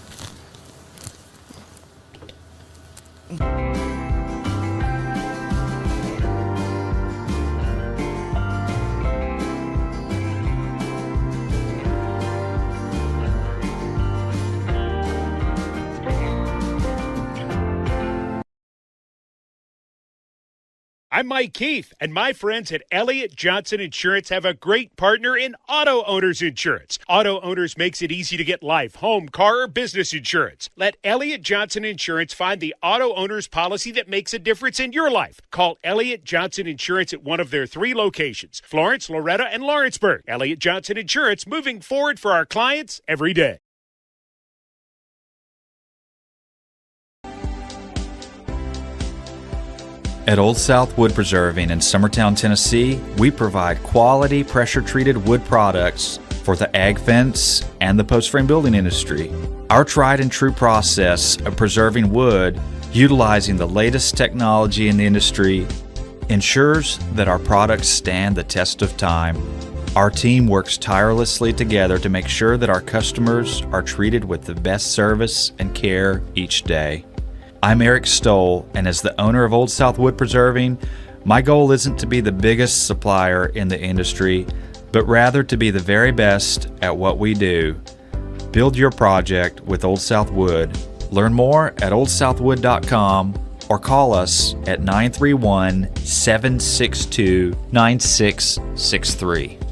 I'm Mike Keith, and my friends at Elliott Johnson Insurance have a great partner in Auto Owners Insurance. Auto Owners makes it easy to get life, home, car, or business insurance. Let Elliott Johnson Insurance find the Auto Owners policy that makes a difference in your life. Call Elliott Johnson Insurance at one of their 3 locations, Florence, Loretta, and Lawrenceburg. Elliott Johnson Insurance, moving forward for our clients every day. At Old South Wood Preserving in Summertown, Tennessee, we provide quality pressure-treated wood products for the ag fence and the post-frame building industry. Our tried and true process of preserving wood, utilizing the latest technology in the industry, ensures that our products stand the test of time. Our team works tirelessly together to make sure that our customers are treated with the best service and care each day. I'm Eric Stoll, and as the owner of Old South Wood Preserving, my goal isn't to be the biggest supplier in the industry, but rather to be the very best at what we do. Build your project with Old South Wood. Learn more at oldsouthwood.com or call us at 931-762-9663.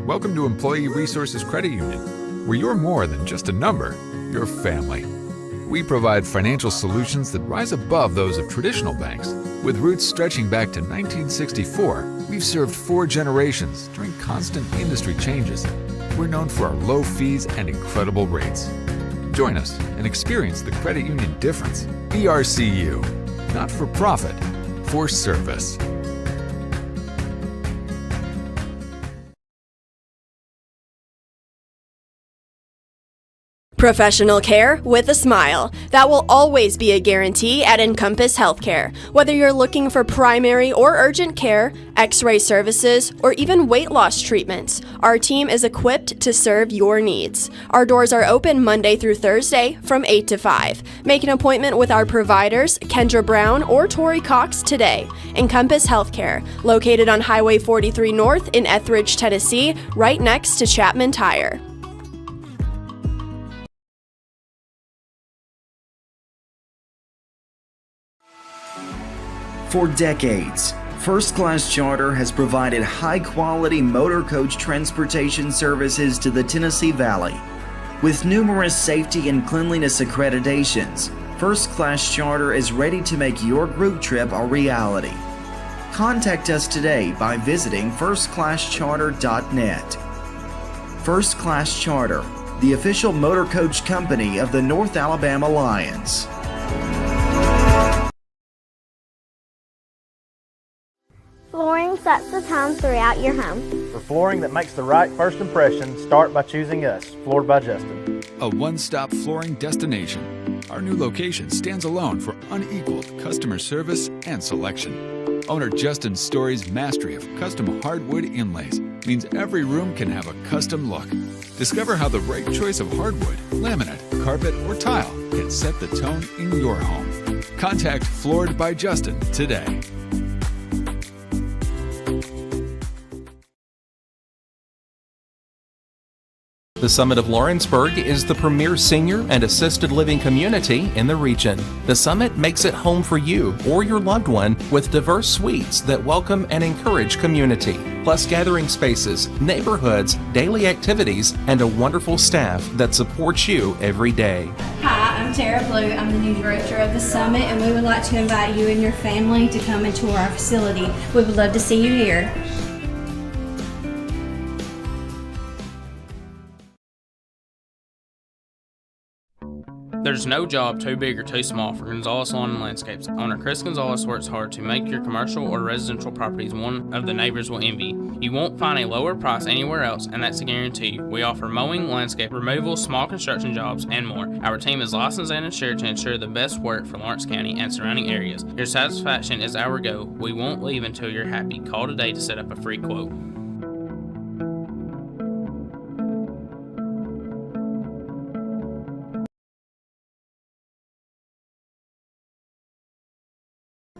Welcome to Employee Resources Credit Union, where you're more than just a number, you're family. We provide financial solutions that rise above those of traditional banks. With roots stretching back to 1964, we've served 4 generations during constant industry changes. We're known for our low fees and incredible rates. Join us and experience the credit union difference. ERCU, not for profit, for service. Professional care with a smile. That will always be a guarantee at Encompass Healthcare. Whether you're looking for primary or urgent care, x-ray services, or even weight loss treatments, our team is equipped to serve your needs. Our doors are open Monday through Thursday from 8 to 5. Make an appointment with our providers, Kendra Brown or Tori Cox, today. Encompass Healthcare, located on Highway 43 North in Etheridge, Tennessee, right next to Chapman Tire. For decades, First Class Charter has provided high-quality motor coach transportation services to the Tennessee Valley. With numerous safety and cleanliness accreditations, First Class Charter is ready to make your group trip a reality. Contact us today by visiting firstclasscharter.net. First Class Charter, the official motor coach company of the North Alabama Lions. Flooring sets the tone throughout your home. For flooring that makes the right first impression, start by choosing us, Floored by Justin. A one-stop flooring destination. Our new location stands alone for unequaled customer service and selection. Owner Justin Story's mastery of custom hardwood inlays means every room can have a custom look. Discover how the right choice of hardwood, laminate, carpet, or tile can set the tone in your home. Contact Floored by Justin today. The Summit of Lawrenceburg is the premier senior and assisted living community in the region. The Summit makes it home for you or your loved one with diverse suites that welcome and encourage community, plus gathering spaces, neighborhoods, daily activities, and a wonderful staff that supports you every day. Hi, I'm Tara Blue. I'm the new director of the Summit, and we would like to invite you and your family to come and tour our facility. We would love to see you here. There's no job too big or too small for Gonzalez Lawn and Landscapes. Owner Chris Gonzalez works hard to make your commercial or residential properties one of the neighbors will envy. You won't find a lower price anywhere else, and that's a guarantee. We offer mowing, landscape removal, small construction jobs, and more. Our team is licensed and insured to ensure the best work for Lawrence County and surrounding areas. Your satisfaction is our goal. We won't leave until you're happy. Call today to set up a free quote.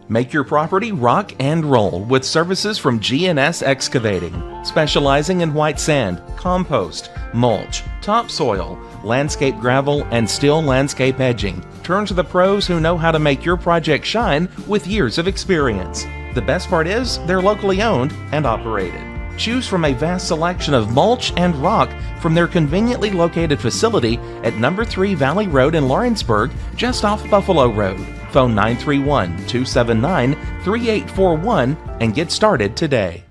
Make your property rock and roll with services from GNS Excavating, specializing in white sand, compost, mulch, topsoil, landscape gravel, and steel landscape edging. Turn to the pros who know how to make your project shine with years of experience. The best part is they're locally owned and operated. Choose from a vast selection of mulch and rock from their conveniently located facility at number 3 Valley Road in Lawrenceburg, just off Buffalo Road. Phone 931-279-3841 and get started today.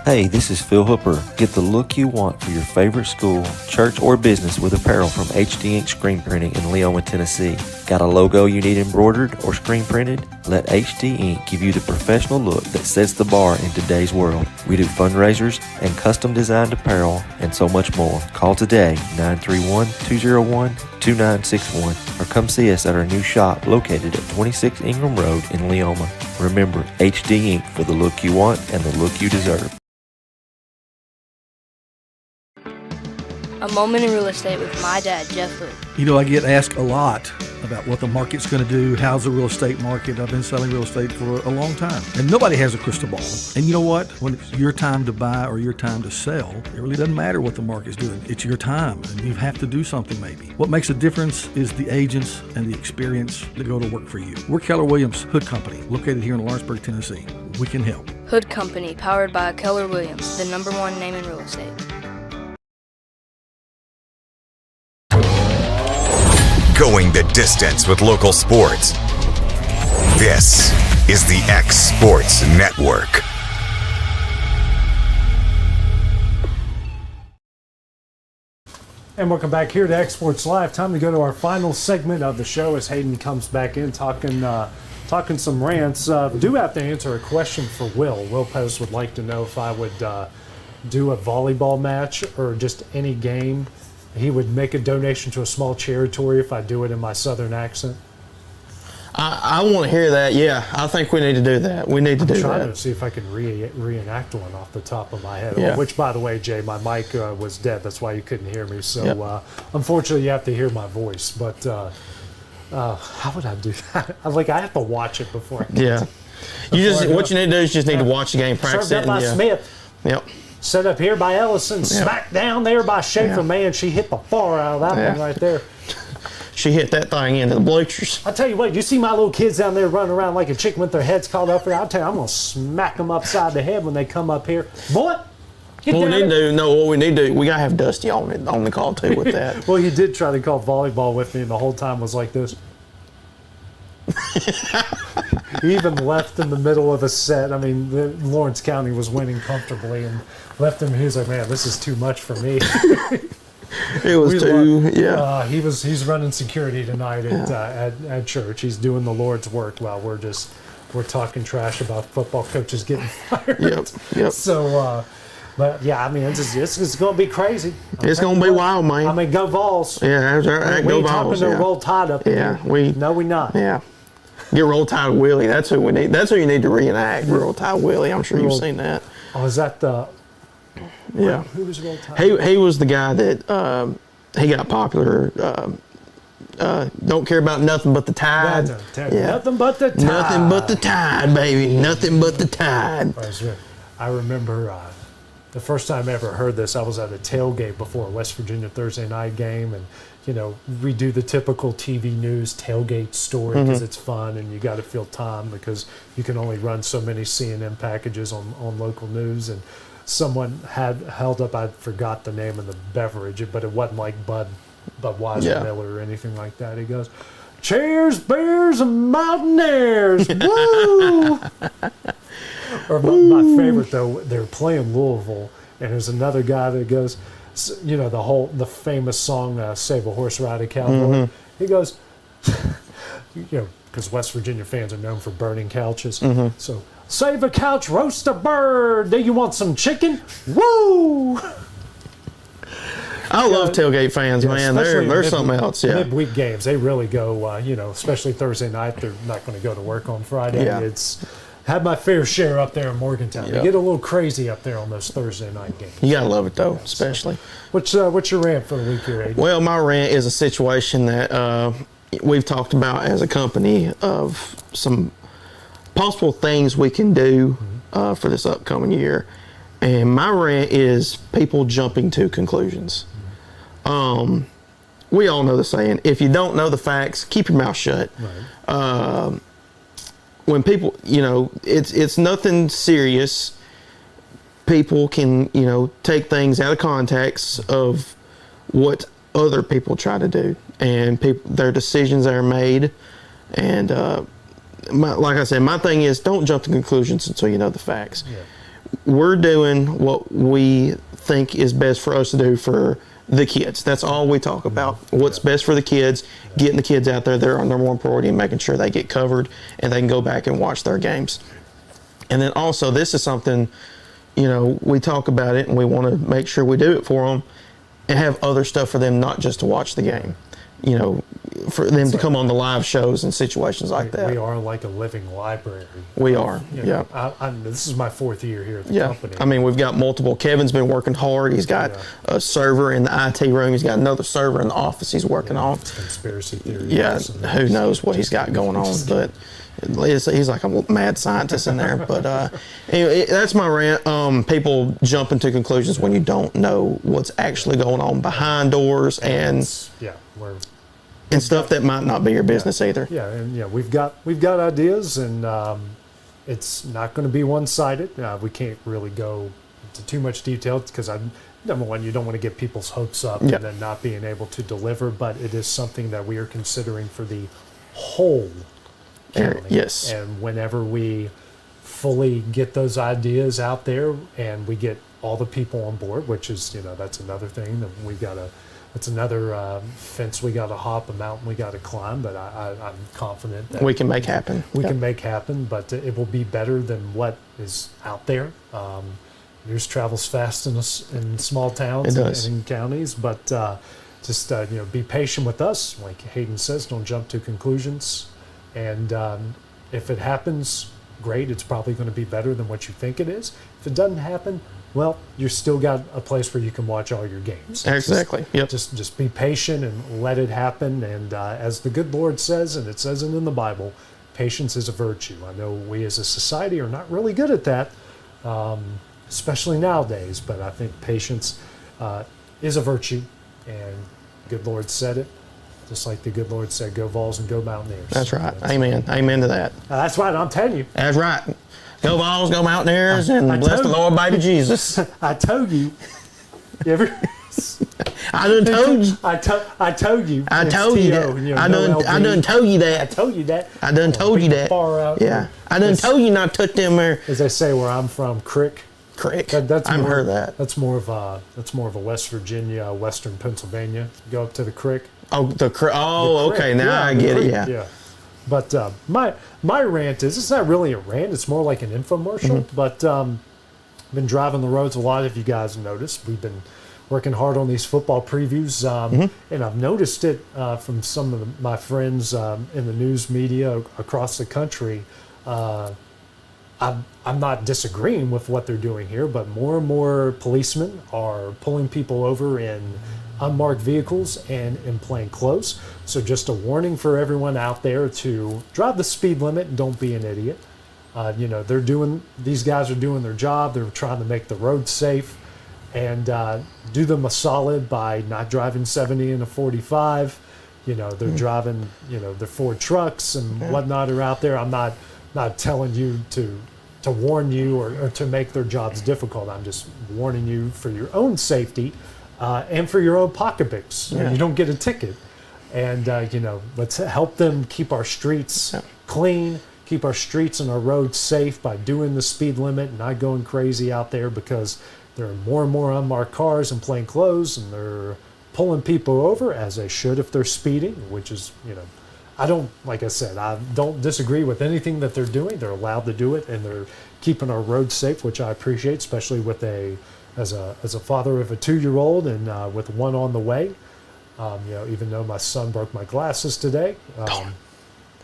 Hey, this is Phil Hooper. Get the look you want for your favorite school, church, or business with apparel from HD Ink Screen Printing in Leoma, Tennessee. Got a logo you need embroidered or screen printed? Let HD Ink give you the professional look that sets the bar in today's world. We do fundraisers and custom designed apparel and so much more. Call today, 931-201-2961, or come see us at our new shop located at 26 Ingram Road in Leoma. Remember, HD Ink for the look you want and the look you deserve. A moment in real estate with my dad, Jeff Luke. You know, I get asked a lot about what the market's going to do. How's the real estate market? I've been selling real estate for a long time, and nobody has a crystal ball. And you know what? When it's your time to buy or your time to sell, it really doesn't matter what the market's doing. It's your time, and you have to do something maybe. What makes a difference is the agents and the experience that go to work for you. We're Keller Williams Hood Company, located here in Lawrenceburg, Tennessee. We can help. Hood Company, powered by Keller Williams, the #1 name in real estate. going the distance with local sports. This is the X Sports Network. And welcome back here to X Sports Live. Time to go to our final segment of the show as Hayden comes back in talking some rants. Do have to answer a question for Will. Will Post would like to know if I would do a volleyball match or just any game. He would make a donation to a small charity if I do it in my southern accent. I want to hear that. Yeah, I think we need to do that. We need to do that. I'm trying to see if I can reenact one off the top of my head. Yeah. Which, by the way, Jay, my mic was dead. That's why you couldn't hear me. So, unfortunately, you have to hear my voice. But how would I do that? I have to watch it before. What you need to do is just need to watch the game, practice Served up by Smith. Yep. Set up here by Ellison. Smack down there by Schaefer. Man, she hit the far out of that one right there. She hit that thing into the bleachers. I tell you what, you see my little kids down there running around like a chicken with their heads called up there. I'll tell you, I'm going to smack them upside the head when they come up here. Boy, what we need to do, we got to have Dusty on the call too with that. Well, you did try to call volleyball with me, and the whole time was like this. He even left in the middle of a set. I mean, Lawrence County was winning comfortably, and left him. He was like, man, this is too much for me. It was he's running security tonight at church. He's doing the Lord's work while we're talking trash about football coaches getting fired. Yep. So, but yeah, I mean, it's going to be crazy. It's going to be wild, man. I mean, go Vols. Yeah, we ain't talking to Roll Tide up here. Yeah, we not. Yeah. Get Roll Tide Willie. That's who we need. That's who you need to reenact. Roll Tide Willie. I'm sure you've seen that. Oh, is that the? Yeah. Who was Roll Tide? He was the guy that he got popular. Don't care about nothing but the tide. Nothing but the tide. Nothing but the tide, baby. Nothing but the tide. I remember the first time I ever heard this. I was at a tailgate before a West Virginia Thursday night game, and we do the typical TV news tailgate story because it's fun, and you got to fill time because you can only run so many CNN packages on local news. And someone had held up, I forgot the name of the beverage, but it wasn't like Budweiser, Miller, or anything like that. He goes, "Cheers, bears and mountaineers, woo!" Or my favorite though, they're playing Louisville, and there's another guy that goes, the famous song "Save a Horse, Ride a Cowboy." He goes, because West Virginia fans are known for burning couches, so. Save a couch, roast a bird. Do you want some chicken? Woo! I love tailgate fans, man. They're something else. Yeah. Midweek games, they really go. Especially Thursday night, they're not going to go to work on Friday. Yeah. It's had my fair share up there in Morgantown. They get a little crazy up there on those Thursday night games. You gotta love it though, especially. What's your rant for the week here, Aiden? Well, my rant is a situation that we've talked about as a company of some possible things we can do for this upcoming year, and my rant is people jumping to conclusions. We all know the saying, if you don't know the facts, keep your mouth shut. Right. When people, it's nothing serious. People can, take things out of context of what other people try to do, and their decisions that are made. And like I said, my thing is don't jump to conclusions until you know the facts. Yeah. We're doing what we think is best for us to do for the kids. That's all we talk about. What's best for the kids, getting the kids out there. They're our number one priority, and making sure they get covered and they can go back and watch their games. And then also, this is something, we talk about it and we want to make sure we do it for them and have other stuff for them, not just to watch the game. For them to come on the live shows and situations like that. We are like a living library. We are, this is my 4th year here at the company. I mean, we've got multiple. Kevin's been working hard. He's got a server in the IT room. He's got another server in the office he's working on. Conspiracy theory. Yeah, who knows what he's got going on, but he's like a mad scientist in there. But anyway, that's my rant. People jump into conclusions when you don't know what's actually going on behind doors and stuff that might not be your business either. Yeah, and we've got ideas, and it's not going to be one-sided. We can't really go into too much detail because number one, you don't want to get people's hopes up Yep. and then not being able to deliver, but it is something that we are considering for the whole county. Yes. And whenever we fully get those ideas out there and we get all the people on board, which is, that's another thing that that's another fence we got to hop, a mountain we got to climb, but I'm confident that we can make happen. We can make happen, but it will be better than what is out there. News travels fast in small towns It does. and in counties, but just be patient with us. Like Hayden says, don't jump to conclusions. And if it happens, great. It's probably going to be better than what you think it is. If it doesn't happen, well, you've still got a place where you can watch all your games. Exactly. Yep. Just be patient and let it happen. And as the good Lord says, and it says it in the Bible, patience is a virtue. I know we as a society are not really good at that, especially nowadays. But I think patience is a virtue, and good Lord said it. Just like the good Lord said, go Vols and go Mountaineers. That's right. Amen. Amen to that. That's right. I'm telling you. That's right. Go Vols, go Mountaineers, and bless the Lord, baby Jesus. I told you. You ever? I done told you. I told you. I told you that. I done told you that. I told you that. I done told you that. Far out. Yeah. I done told you not to touch them there. As they say where I'm from, crick. That's I've more, heard that. That's more of a West Virginia, Western Pennsylvania. Go up to the crick. Oh, okay. Now Yeah, I get it. crick, Yeah. But my rant is, it's not really a rant. It's more like an infomercial. Mm-hmm. But I've been driving the roads a lot. If you guys noticed, we've been working hard on these football previews, and I've noticed it from some of my friends in the news media across the country. I'm not disagreeing with what they're doing here, but more and more policemen are pulling people over in unmarked vehicles and in plain clothes. So just a warning for everyone out there to drive the speed limit and don't be an idiot. These guys are doing their job. They're trying to make the road safe, and do them a solid by not driving 70 in a 45. They're driving, their Ford trucks and whatnot are out there. I'm not telling you to warn you or to make their jobs difficult. I'm just warning you for your own safety and for your own pocketbooks. You don't get a ticket. And, let's help them keep our streets clean, keep our streets and our roads safe by doing the speed limit and not going crazy out there, because there are more and more unmarked cars in plain clothes, and they're pulling people over, as they should if they're speeding, which is, I don't disagree with anything that they're doing. They're allowed to do it, and they're keeping our roads safe, which I appreciate, especially with as a father of a 2-year-old and with one on the way. Even though my son broke my glasses today,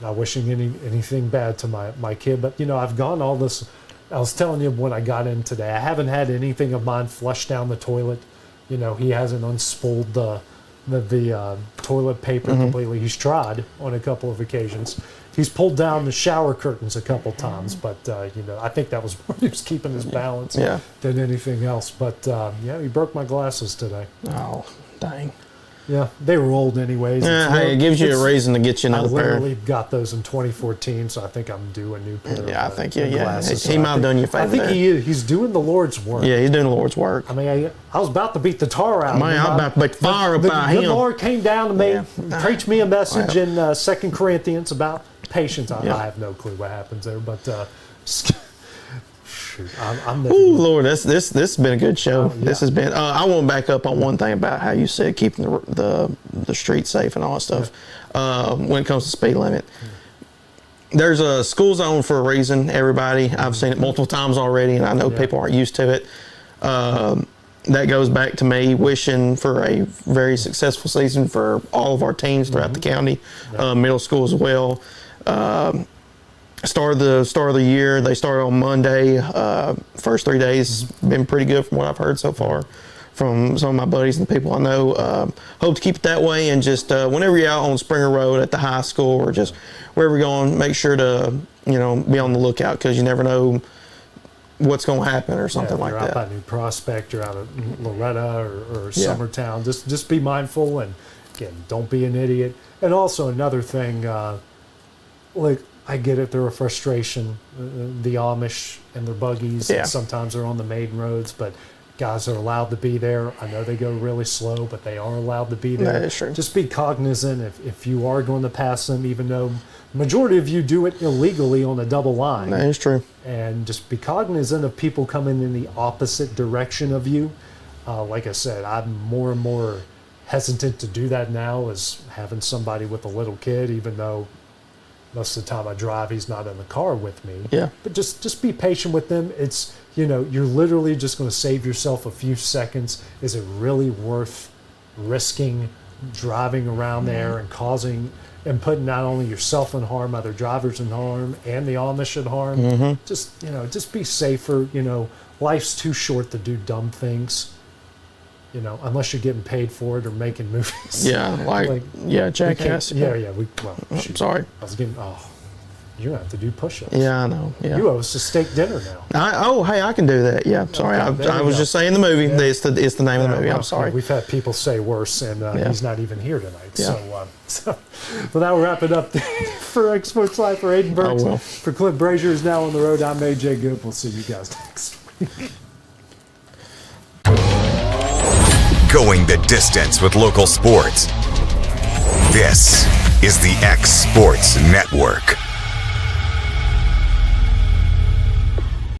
not wishing anything bad to my kid, but I've gone all this. I was telling you when I got in today, I haven't had anything of mine flush down the toilet. He hasn't unspooled the toilet paper completely. He's tried on a couple of occasions. He's pulled down the shower curtains a couple times, but I think that was more he was keeping his balance than anything else. But he broke my glasses today. Oh, dang. Yeah, they were old anyways. Hey, it gives you a reason to get you another pair. I literally got those in 2014, so I think I'm due a new pair. Yeah, I think glasses. he might have done you a favor. I think he's doing the Lord's work. Yeah, he's doing the Lord's work. I mean, I was about to beat the tar out of him. Man, I'm about to beat the fire up out of him. The Lord came down to me, preached me a message in 2 Corinthians about patience. I have no clue what happens there, but Oh Lord, this has been a good show. This has been. I want to back up on one thing about how you said keeping the streets safe and all that stuff. When it comes to speed limit, there's a school zone for a reason. Everybody, I've seen it multiple times already, and I know people aren't used to it. That goes back to me wishing for a very successful season for all of our teams throughout the county, middle school as well. Start of the year, they started on Monday. First 3 days been pretty good from what I've heard so far from some of my buddies and the people I know. Hope to keep it that way, and just whenever you're out on Springer Road at the high school or just wherever you're going, make sure to be on the lookout, because you never know what's going to happen or something like that. You're out by New Prospect, you're out at Loretta or Summertown. Just be mindful, and again, don't be an idiot. And also another thing, I get it, they're a frustration, the Amish and their buggies, and sometimes they're on the main roads, but Guys are allowed to be there. I know they go really slow, but they are allowed to be there. That is true. Just be cognizant if you are going to pass them, even though majority of you do it illegally on a double line. That is true. And just be cognizant of people coming in the opposite direction of you. Like I said, I'm more and more hesitant to do that now, as having somebody with a little kid, even though most of the time I drive, he's not in the car with me. Yeah. But just be patient with them. It's, you're literally just going to save yourself a few seconds. Is it really worth risking driving around there and causing and putting not only yourself in harm, other drivers in harm, and the Amish in harm? Mhm. Just be safer. Life's too short to do dumb things. Unless you're getting paid for it or making movies. Yeah, Jackass. Yeah. I'm sorry. I was getting. You have to do push-ups. Yeah, I know. Yeah. You owe us a steak dinner now. Hey, I can do that. Yeah, sorry. I was just saying the movie. Yeah. It's the name of the movie. I'm sorry. We've had people say worse, and he's not even here tonight. Yeah. So that'll wrap it up for X Sports Live for Aiden Burks. Oh, well. For Clint Brazier is now on the road. I'm AJ Goop. We'll see you guys next week. Going the distance with local sports. This is the X Sports Network.